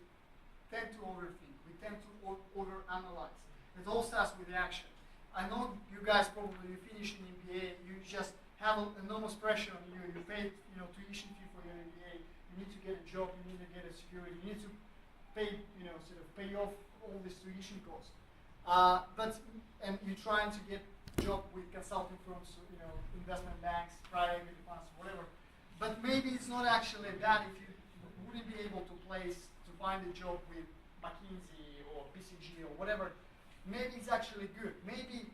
tend to overthink. We tend to overanalyze. It all starts with the action. I know you guys probably, you finish an MBA, you just have enormous pressure on you. You pay, tuition fee for your MBA. You need to get a job. You need to get a security. You need to pay, sort of pay off all this tuition costs. And you're trying to get a job with consulting firms, investment banks, private equity funds, whatever. But maybe it's not actually bad if you wouldn't be able to find a job with McKinsey or BCG or whatever. Maybe it's actually good. Maybe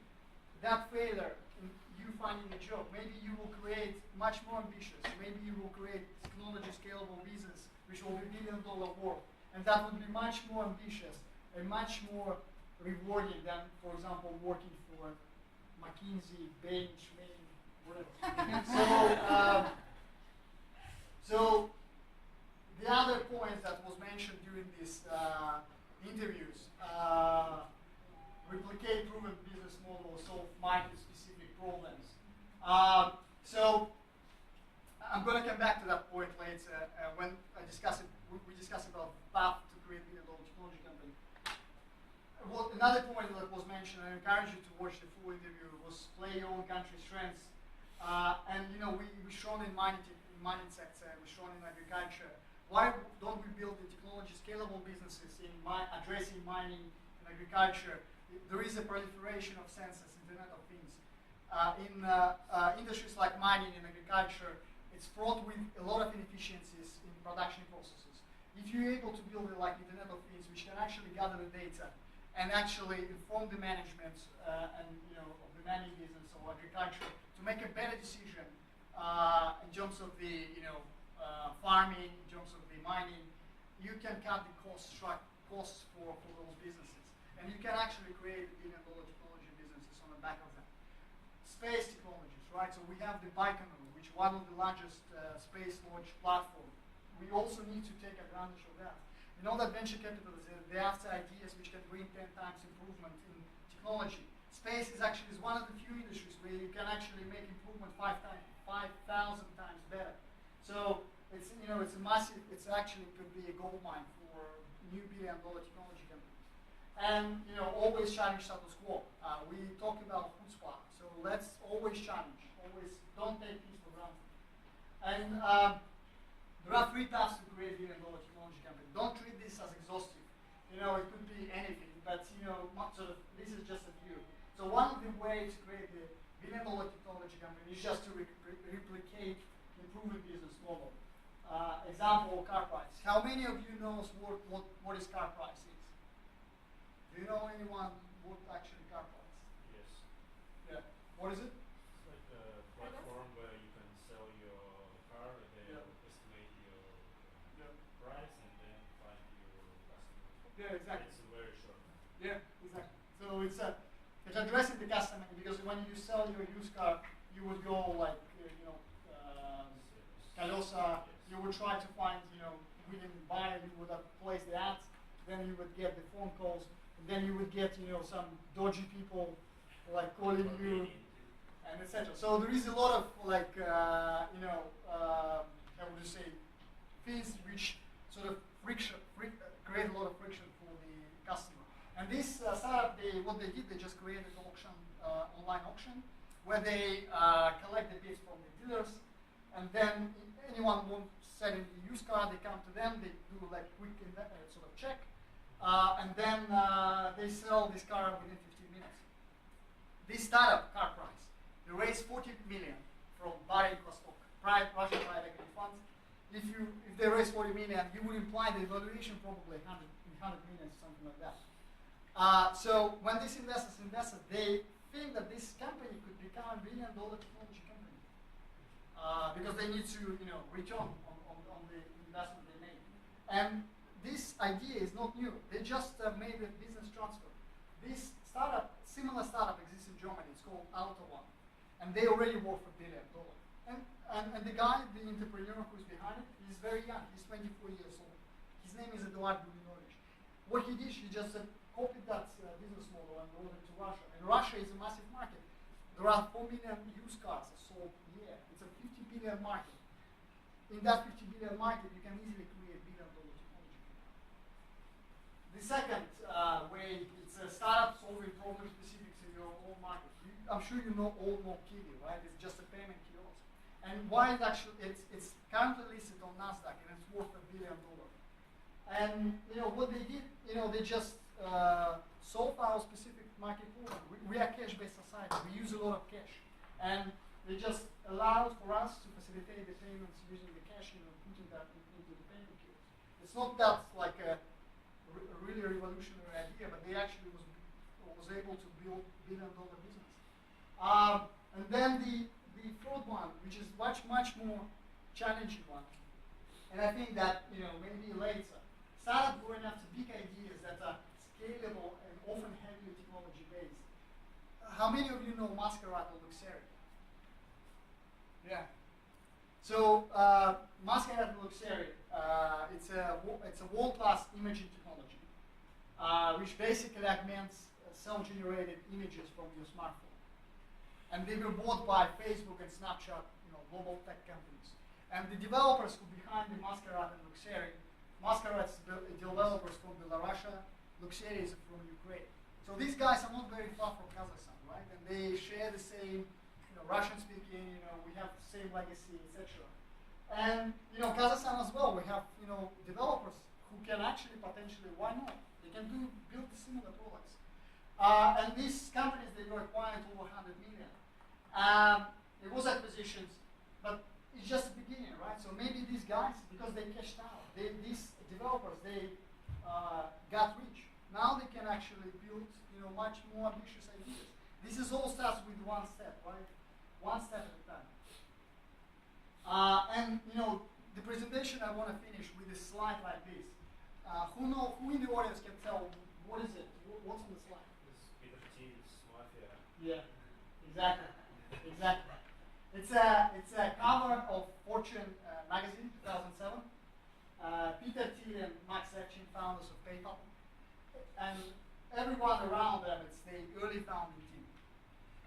that failure in you finding a job, maybe you will create much more ambitious. Maybe you will create technology scalable business which will be $1 billion worth. And that would be much more ambitious and much more rewarding than, for example, working for McKinsey, Bain, Schmein, whatever. So the other point that was mentioned during these interviews, replicate proven business model, solve market-specific problems. So I'm going to come back to that point later when I discuss it. We discuss about path to create $1 billion technology company. Well, another point that was mentioned, I encourage you to watch the full interview, was play your own country's strengths. And we shown in mining sector, we shown in agriculture. Why don't we build the technology scalable businesses in addressing mining and agriculture? There is a proliferation of sensors, Internet of Things. In industries like mining and agriculture, it's fraught with a lot of inefficiencies in production processes. If you're able to build like Internet of Things, which can actually gather the data and actually inform the management of the mining business or agriculture to make a better decision in terms of the farming, in terms of the mining, you can cut the costs for those businesses. And you can actually create $1 billion technology businesses on the back of that. Space technologies, right? So we have the Baikonur, which is one of the largest space launch platforms. We also need to take advantage of that. You know that venture capitalists, they're after ideas which can bring 10 times improvement in technology. Space is one of the few industries where you can actually make improvement 5,000 times better. So it's a massive. It's actually could be a gold mine for new $1 billion technology companies. And always challenge status quo. We talked about chutzpah, so let's always challenge. Always don't take things for granted. And there are 3 paths to create $1 billion technology company. Don't treat this as exhaustive. It could be anything, but this is just a few. So one of the ways to create the $1 billion technology company is just to replicate the proven business model. Example: car price. How many of you knows what is car price is? Do you know anyone what actually car price? Yes. Yeah. What is it? It's like a platform where you can sell your car, and they estimate your price, and then find your customer. Yeah, exactly. It's very short. Yeah, exactly. So it's addressing the customer, because when you sell your used car, you would go like Kalosa. You would try to find willing buyer. You would have placed the ads. Then you would get the phone calls. And then you would get some dodgy people like calling you and etc. So there is a lot of how would you say, things which sort of create a lot of friction for the customer. And this startup, what they did, they just created an auction, online auction, where they collect the bids from the dealers, and then anyone wants selling the used car, they come to them, they do like quick sort of check, and then they sell this car within 15 minutes. This startup, Car Price, they raised 40 million from Bahrain Vostok, Russian private equity funds. If they raise 40 million, you would imply the valuation probably 100 million, something like that. So when these investors invested, they think that this company could become a $1 billion technology company because they need to return on the investment they made. And this idea is not new. They just made a business transfer. This startup, similar startup, exists in Germany. It's called Auto One, and they already worth $1 billion. And the guy, the entrepreneur who's behind it, he's very young. He's 24 years old. His name is Eduard Bulinovich. What he did, he just copied that business model and brought it to Russia. And Russia is a massive market. There are 4 million used cars sold a year. It's a 50 billion market. In that 50 billion market, you can easily create $1 billion technology. The second way, it's a startup solving problem specifics in your own market. I'm sure you know Kiwi, right? It's just a payment kiosk. And why it actually, it's currently listed on Nasdaq and it's worth $1 billion. And what they did, they just solve our specific market problem. We are cash-based society. We use a lot of cash, and they just allowed for us to facilitate the payments using the cash, putting that into the payment kiosk. It's not that like a really revolutionary idea, but they actually was able to build $1 billion business. And then the third one, which is much more challenging one, and I think that maybe later. Startup going after big ideas that are scalable and often heavily technology based. How many of you know Masquerade or Luxeria? Yeah. So Masquerade or Luxeria, it's a world-class imaging technology, which basically augments self-generated images from your smartphone. And they were bought by Facebook and Snapchat, global tech companies. And the developers who behind the Masquerade and Luxeria, Masquerade's developers from Belarus, Luxeria is from Ukraine. So these guys are not very far from Kazakhstan, right? And they share the same, Russian speaking, we have the same legacy, etc. And Kazakhstan as well, we have developers who can actually potentially, why not? They can build similar products. And these companies, they were acquired over 100 million. It was acquisitions, but it's just the beginning, right? So maybe these guys, because they cashed out, these developers, they got rich. Now they can actually build, much more ambitious ideas. This is all starts with one step, right? One step at a time. And the presentation I want to finish with a slide like this. Who in the audience can tell what is it? What's on the slide? It's mafia. Yeah, exactly. Exactly. It's a cover of Fortune magazine, 2007. Peter Thiel and Max Levchin, founders of PayPal, and everyone around them, it's the early founding team.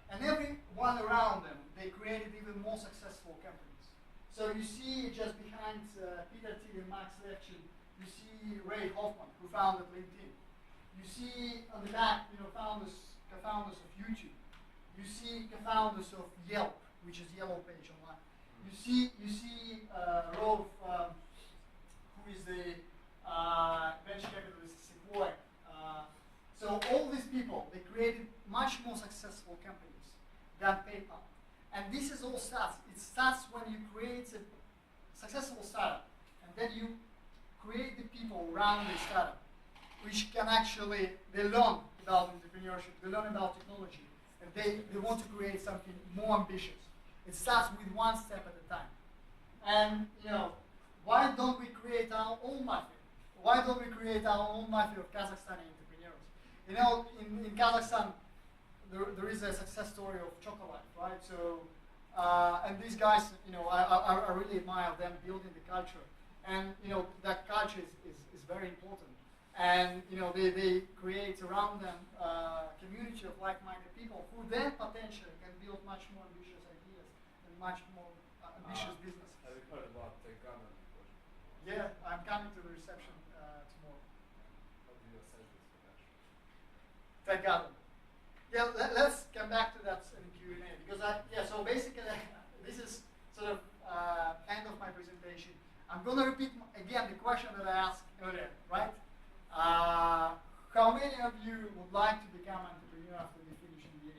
And everyone around them, they created even more successful companies. So you see just behind Peter Thiel and Max Levchin, you see Ray Hoffman, who founded LinkedIn. You see on the back, co-founders of YouTube. You see co-founders of Yelp, which is Yellow Page online. You see Rolf, who is the venture capitalist Sequoia. So all these people, they created much more successful companies than PayPal. And this is all starts. It starts when you create a successful startup, and then you create the people around the startup, which can actually, they learn about entrepreneurship, they learn about technology, and they want to create something more ambitious. It starts with one step at a time. And why don't we create our own mafia? Why don't we create our own mafia of Kazakhstani entrepreneurs? In Kazakhstan, there is a success story of Chocolate, right? So, and these guys, I really admire them building the culture. And, that culture is very important. And, they create around them a community of like-minded people who then potentially can build much more ambitious ideas and much more ambitious businesses. Have you heard about the government project? Yeah, I'm coming to the reception tomorrow. How do you assess this potential? Thank God. Yeah, let's come back to that in Q&A because so basically this is sort of end of my presentation. I'm going to repeat again the question that I asked earlier, right? How many of you would like to become an entrepreneur after they finish MBA?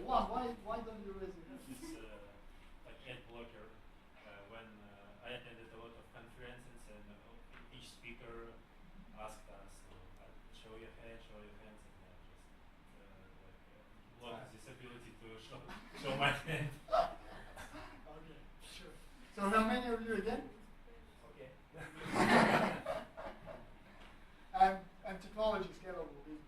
Why don't you raise your hand? It's like ad blocker. When I attended a lot of conferences and each speaker asked us to show your hands, and just block this ability to show my hand. Okay, sure. So how many of you again? Okay. and technology scalable business.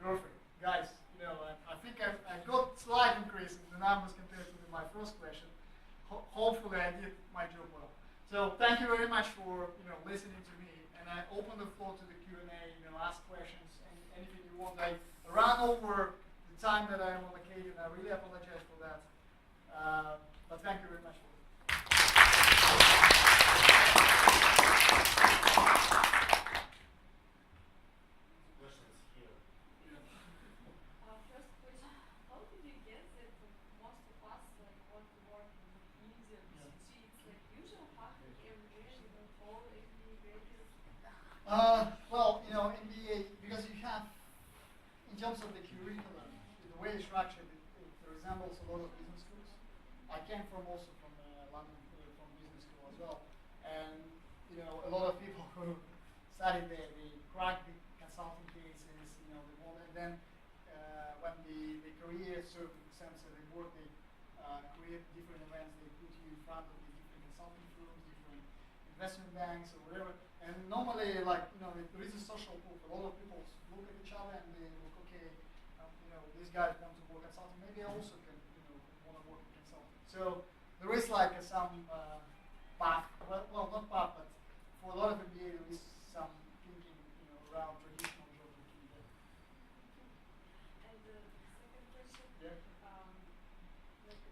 Perfect. Guys, I think I got slight increase in the numbers compared to my first question. Hopefully I did my job well. So thank you very much for listening to me, and I open the floor to the Q&A, ask questions, and anything you want. I ran over the time that I am allocated, and I really apologize for that. But thank you very much for it. all MBA graduates? Well, you know, MBA, because you have, in terms of the curriculum, the way it's structured, it resembles a lot of business schools. I came from also from London, from business school as well. And, you know, a lot of people who studied there, they cracked the consulting cases, you know, and then when the career sort of sense that they work, they create different events, they put you in front of the different consulting firms, different investment banks or whatever. And normally, like, you know, there is a social proof. A lot of people look at each other and they look, okay, you know, these guys want to work consulting. Maybe I also can, you know, want to work in consulting. So there is like some path. Well, not path, but for a lot of MBA, there is some thinking, you know, around traditional jobs. And the second question. Yeah. Like,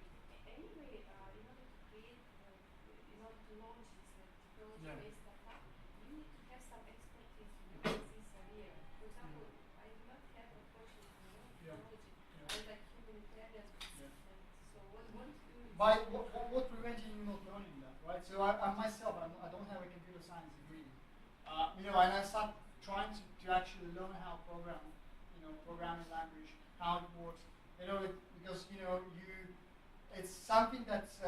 anyway, in order to create, in order to launch this technology-based startup, you need to have some expertise in this area. For example, I do not have unfortunately technology. I'm like humanitarian. So what do you? By what preventing you not learning that, right? So I myself, I don't have a computer science degree. You know, and I start trying to actually learn how to program, you know, programming language, how it works. You know, because you know, it's something that's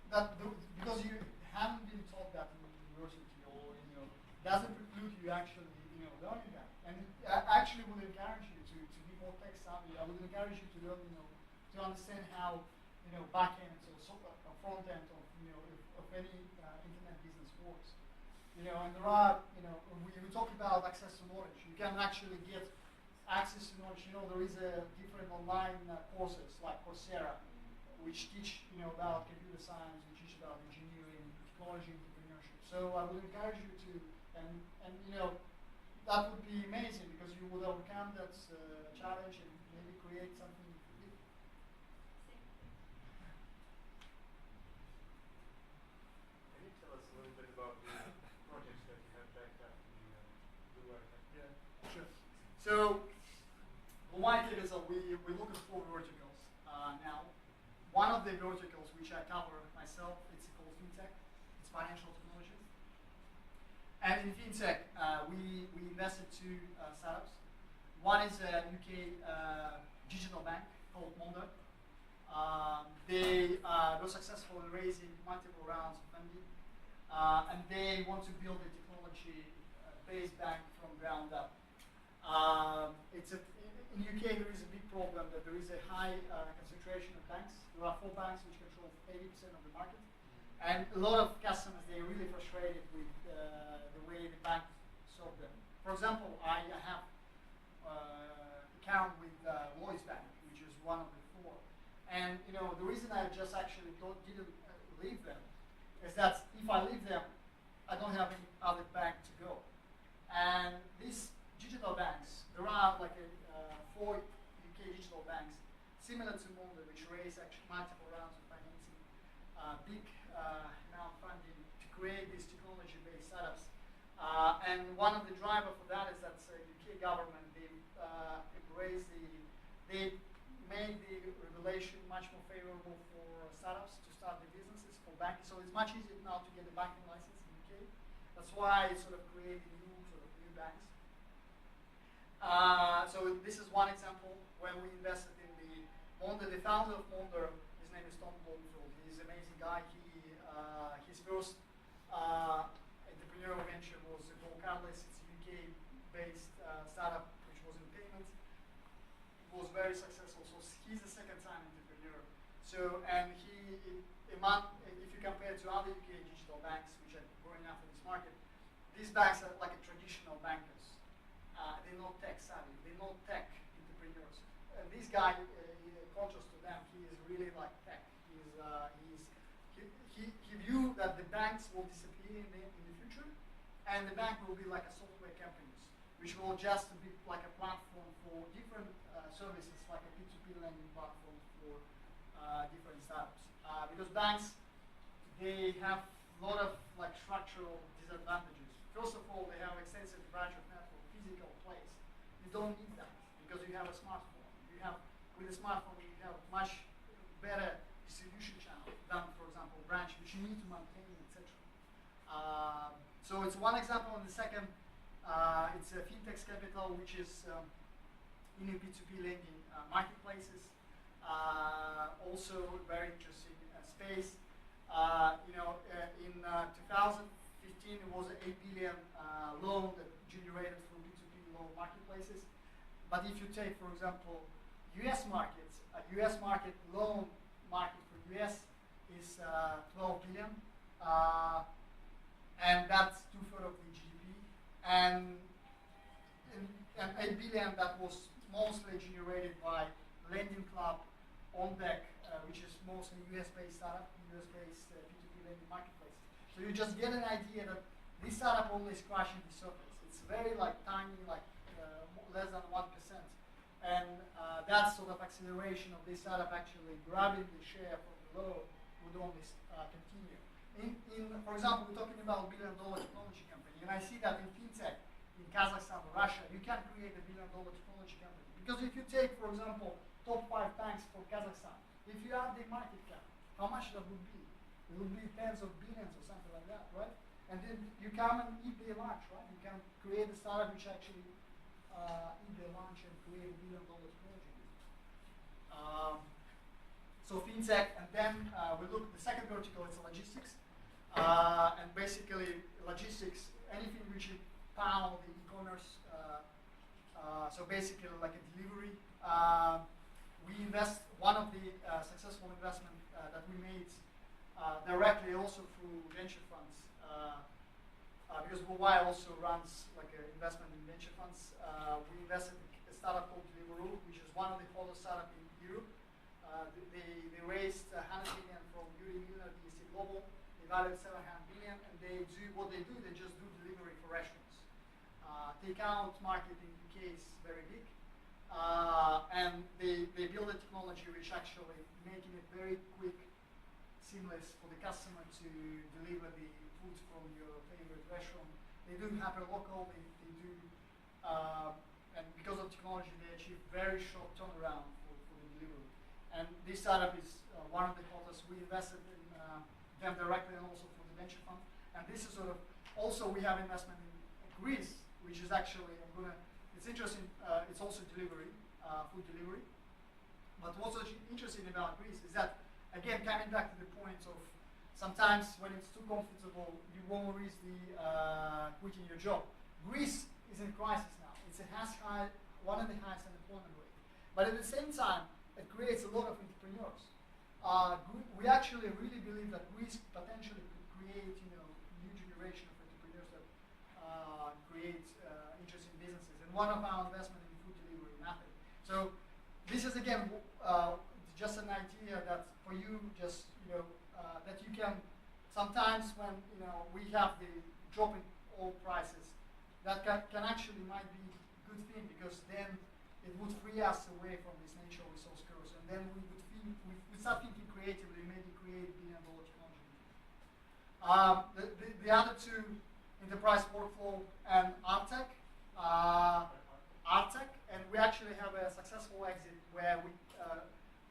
because you haven't been taught that in university, or you know, doesn't preclude you actually, you know, learning that. And I actually would encourage you to be more tech savvy. I would encourage you to learn, you know, to understand how, you know, back end or front end of, you know, of any internet business works. You know, and there are, you know, we talk about access to knowledge. You can actually get access to knowledge. You know, there is a different online courses like Coursera, which teach, you know, about computer science, which teach about engineering, technology, entrepreneurship. So I would encourage you to, and you know, that would be amazing because you would overcome that challenge and maybe create something big. Can you tell us a little bit about the projects that you have backed up the work? Yeah, sure. So, for my case, we look at 4 verticals now. One of the verticals which I cover myself, it's called fintech. It's financial technology. And in fintech, we invested 2 startups. One is a UK digital bank called Monda. They were successful in raising multiple rounds of funding, and they want to build a technology-based bank from ground up. In UK, there is a big problem that there is a high concentration of banks. There are 4 banks which control 80% of the market. And a lot of customers, they're really frustrated with the way the bank solve them. For example, I have an account with Lloyds Bank, which is one of the 4. And you know, the reason I just actually didn't leave them is that if I leave them, I don't have any other bank to go. And these digital banks, there are like 4 UK digital banks, similar to Monda, which raise actually multiple rounds of financing, big amount of funding to create these technology-based startups. And one of the drivers for that is that the UK government, they made the regulation much more favorable for startups to start their businesses, for banking. So it's much easier now to get a banking license in the UK. That's why it's sort of created new banks. So this is one example when we invested in the Monda. The founder of Monda, his name is Tom Bloomfield. He's an amazing guy. His first entrepreneurial venture was Catalyst. It's a UK-based startup which was in payments. It was very successful. So he's a second-time entrepreneur. So if you compare to other UK digital banks which are going after this market, these banks are like a traditional bankers. They're not tech savvy. They're not tech entrepreneurs. And this guy, contrast to them, he is really like tech. He view that the banks will disappear in the future, and the bank will be like a software companies, which will just be like a platform for different services, like a P2P lending platform for different startups. Because banks, they have a lot of like structural disadvantages. First of all, they have extensive branch of network, physical place. You don't need that because you have a smartphone. With a smartphone, you have much better distribution channel than, for example, branch, which you need to maintain, etc. So it's one example, and the second, it's a fintech capital, which is in P2P lending marketplaces. Also very interesting space. In 2015, it was an 8 billion loan that generated through P2P loan marketplaces. But if you take, for example, US markets, a US market loan market for US is 12 billion, and that's 2/3 of the GDP. And 8 billion that was mostly generated by Lending Club, on Bek, which is mostly US-based startup, US-based P2P lending marketplace. So you just get an idea that this startup only is scratching the surface. It's very tiny, less than 1%. And that sort of acceleration of this startup actually grabbing the share from below would only continue. For example, we're talking about $1 billion technology company, and I see that in fintech, in Kazakhstan or Russia, you can create a $1 billion technology company. Because if you take, for example, top 5 banks for Kazakhstan, if you add the market cap, how much that would be? It would be tens of billions or something like that, right? And then you come and eat their lunch, right? You can create a startup which actually eat their lunch and create $1 billion technology. So fintech, and then we look, the second vertical is logistics. And basically logistics, anything which is power the e-commerce, so basically like a delivery. We invest, one of the successful investment that we made directly also through venture funds, because Huawei also runs like an investment in venture funds. We invested in a startup called Deliveroo, which is one of the hottest startups in Europe. They raised 100 million from Yuri Milner, DSC Global. They valued 700 million, and they do what they do. They just do delivery for restaurants. Takeout market in UK is very big, and they build a technology which actually making it very quick, seamless for the customer to deliver the food from your favorite restaurant. They do hyper local. They do, and because of technology, they achieve very short turnaround for the delivery. And this startup is one of the hottest. We invested in them directly and also for the venture fund. And this is sort of also we have investment in Greece, which is actually it's interesting. It's also delivery, food delivery. But what's interesting about Greece is that, again, coming back to the point of sometimes when it's too comfortable, you won't risk the quitting your job. Greece is in crisis now. It has one of the highest unemployment rate. But at the same time, it creates a lot of entrepreneurs. We actually really believe that Greece potentially could create, new generation of entrepreneurs that create interesting businesses. And one of our investment in food delivery method. So this is again just an idea that for you, just that you can sometimes when we have the drop in oil prices, that can actually might be a good thing because then it would free us away from this natural resource curse, and then we would think we start thinking creatively, maybe create $1 billion technology. The other two, enterprise workflow and Artec, and we actually have a successful exit where we,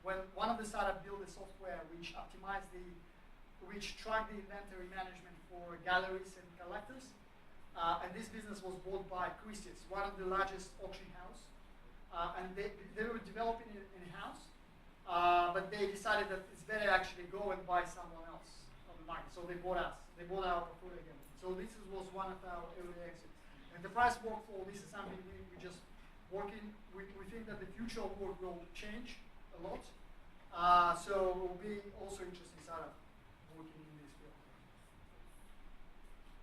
when one of the startups built a software which which tracked the inventory management for galleries and collectors, and this business was bought by Christie's, one of the largest auction house, and they were developing it in-house, but they decided that it's better actually go and buy someone else on the market, so they bought us. They bought our portfolio again. So this was one of our early exits. Enterprise workflow, this is something we just working. We think that the future of work will change a lot. So it will be also interesting startup working in this field.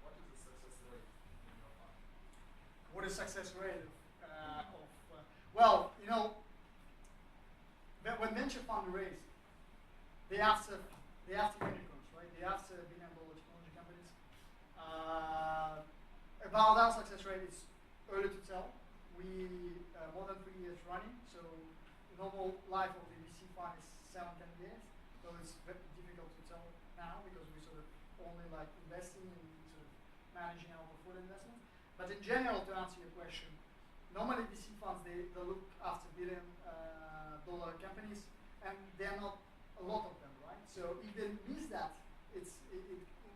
What is the success rate in your mind? What is success rate well, when venture fund raised, they after unicorns, right? They after $1 billion technology companies. About our success rate, it's early to tell. We more than 3 years running, so the normal life of the VC fund is 7-10 years. So it's very difficult to tell now because we sort of only like investing and sort of managing our portfolio investments. But in general, to answer your question, normally VC funds they look after $1 billion companies, and there are not a lot of them, right? So if they miss that, it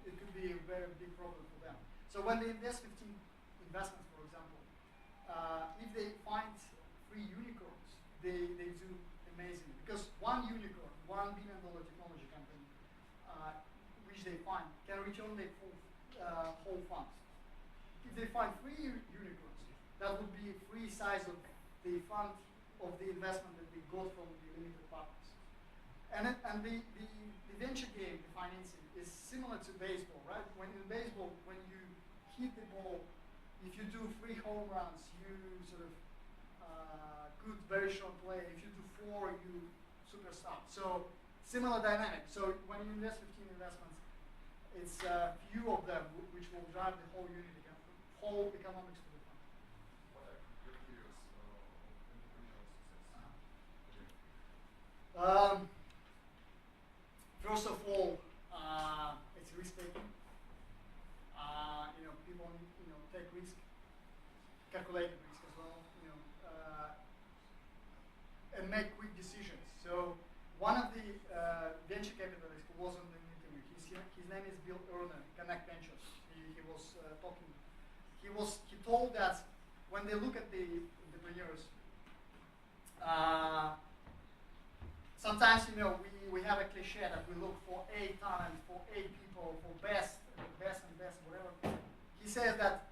could be be a very big problem for them. So when they invest 15 investments, for example, if they find 3 unicorns, they do amazing. Because one unicorn, $1 billion technology company, which they find, can return their whole funds. If they find 3 unicorns, that would be 3 size of the fund of the investment that they got from the limited partners. And the venture game, the financing, is similar to baseball, right? When in baseball, when you hit the ball, if you do 3 home runs, you sort of good, very strong play. If you do 4, you superstar. So similar dynamic. So when you invest 15 investments, it's few of them which will drive the whole unit, whole economics of the fund. What are your views of entrepreneurial success? First of all, it's risk taking. People take risk, calculated risk as well. And make quick decisions. So one of the venture capitalists who was on the interview, his name is Bill Erner, Connect Ventures. He was talking. He told that when they look at the entrepreneurs, sometimes we have a cliche that we look for A talent, for A people, for best and best, whatever. He says that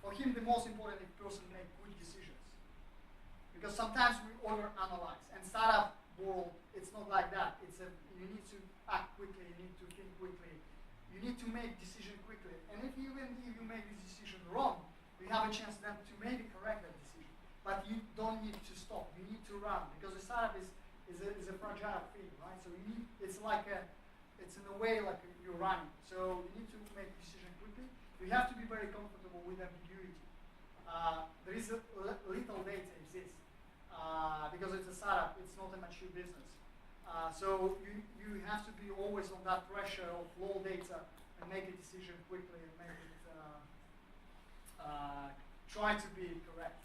for him the most important is person make quick decisions. Because sometimes we overanalyze, and startup world, it's not like that. You need to act quickly, you need to think quickly, you need to make decision quickly. And even if you make this decision wrong, you have a chance then to maybe correct that decision. But you don't need to stop. You need to run, because the startup is a fragile thing, right? So it's in a way like you're running. So you need to make decision quickly. You have to be very comfortable with ambiguity. There is a little data exists. Because it's a startup, it's not a mature business. So you have to be always on that pressure of low data and make a decision quickly and make it try to be correct.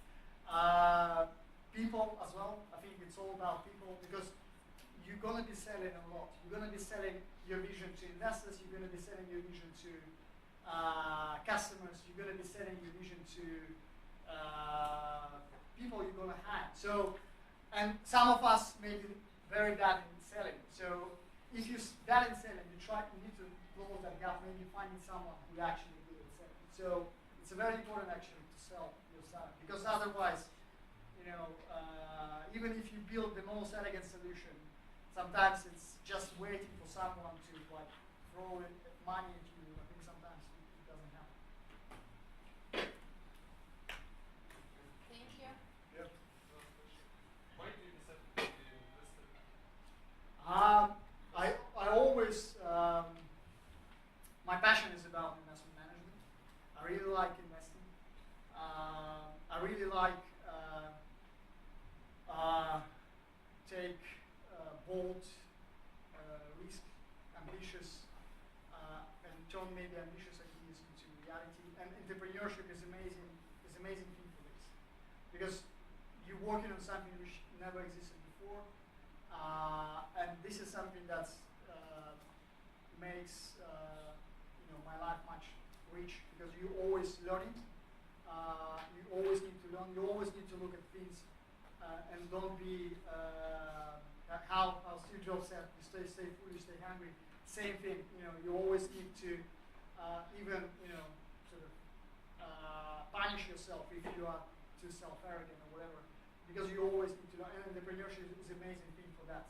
People as well, I think it's all about people, because you're going to be selling a lot. You're going to be selling your vision to investors, you're going to be selling your vision to customers, you're going to be selling your vision to people you're going to hire. So, and some of us may be very bad in selling. So if you're bad in selling, you need to close that gap, maybe finding someone who actually good at selling. So it's very important actually to sell your startup, because otherwise, even if you build the most elegant solution, sometimes it's just waiting for someone to throw money into you. I think sometimes it doesn't happen. Thank you. Yep. Why do you decide to be an investor? I always, my passion is about investment management. I really like investing. I really like take bold, risk, ambitious, and turn maybe ambitious ideas into reality. And entrepreneurship is amazing thing for this, because you're working on something which never existed before, and this is something that makes my life much rich, because you're always learning. You always need to learn. You always need to look at things and don't be how Steve Jobs said, you stay foolish, stay hungry. Same thing. You always need to even sort of punish yourself if you are too self-arrogant or whatever, because you always need to learn. And entrepreneurship is an amazing thing for that.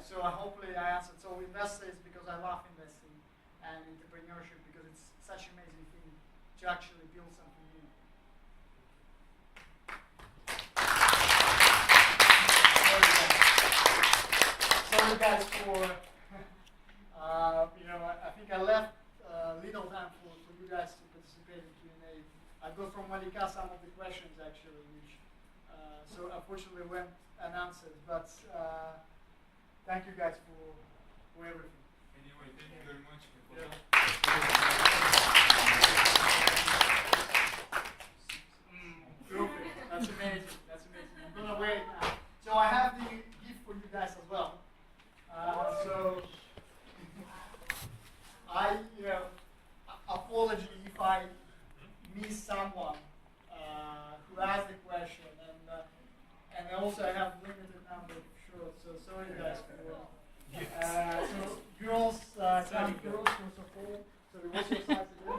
So hopefully I answered. So investor is because I love investing, and entrepreneurship because it's such an amazing thing to actually build something new. Sorry guys for, I think I left little time for you guys to participate in Q&A. I got from Malika some of the questions actually, which so unfortunately went unanswered, but thank you guys for everything. Anyway, thank you very much. That's amazing. That's amazing. I'm gonna wait now. So I have the gift for you guys as well. So apology if I miss someone who asked the question, and also I have limited number of shorts, so sorry guys for so girls, some girls first of all. So what's your size again?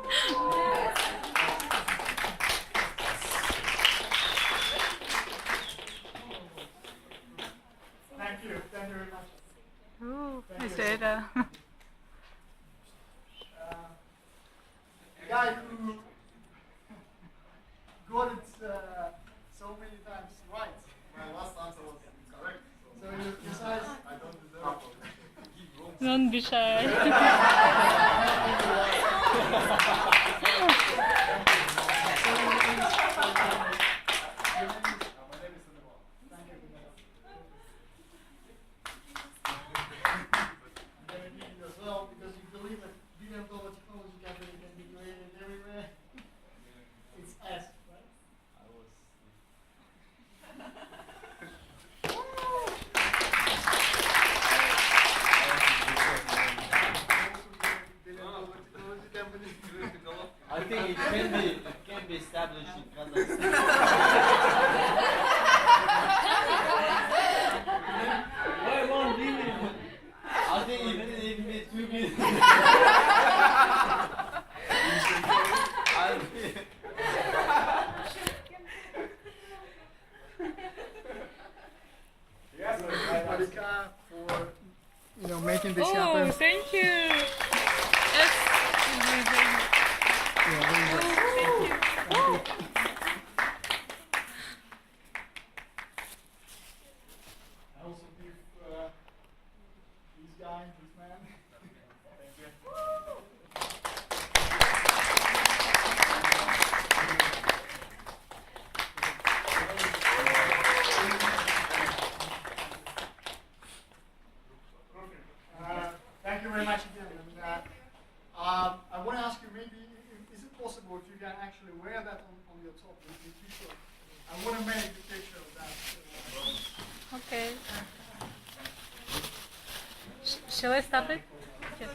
Thank you very much. Ooh, Thank I you. said The guy who got it so many times right. My last answer was correct. So your size? I don't deserve it. don't be shy. I think it can be established in Kazakhstan. Why 1 billion? I think it be 2 billion. Yes, Marika, for making this happen. Oh, thank you. Yes. Yeah, very good. Thank you. Thank you. I also give this guy, this man. Thank you. Thank you very much again. I want to ask you, maybe, is it possible if you can actually wear that on your top, the t-shirt? I want to make a picture of that. Okay. Shall I stop it? Yes.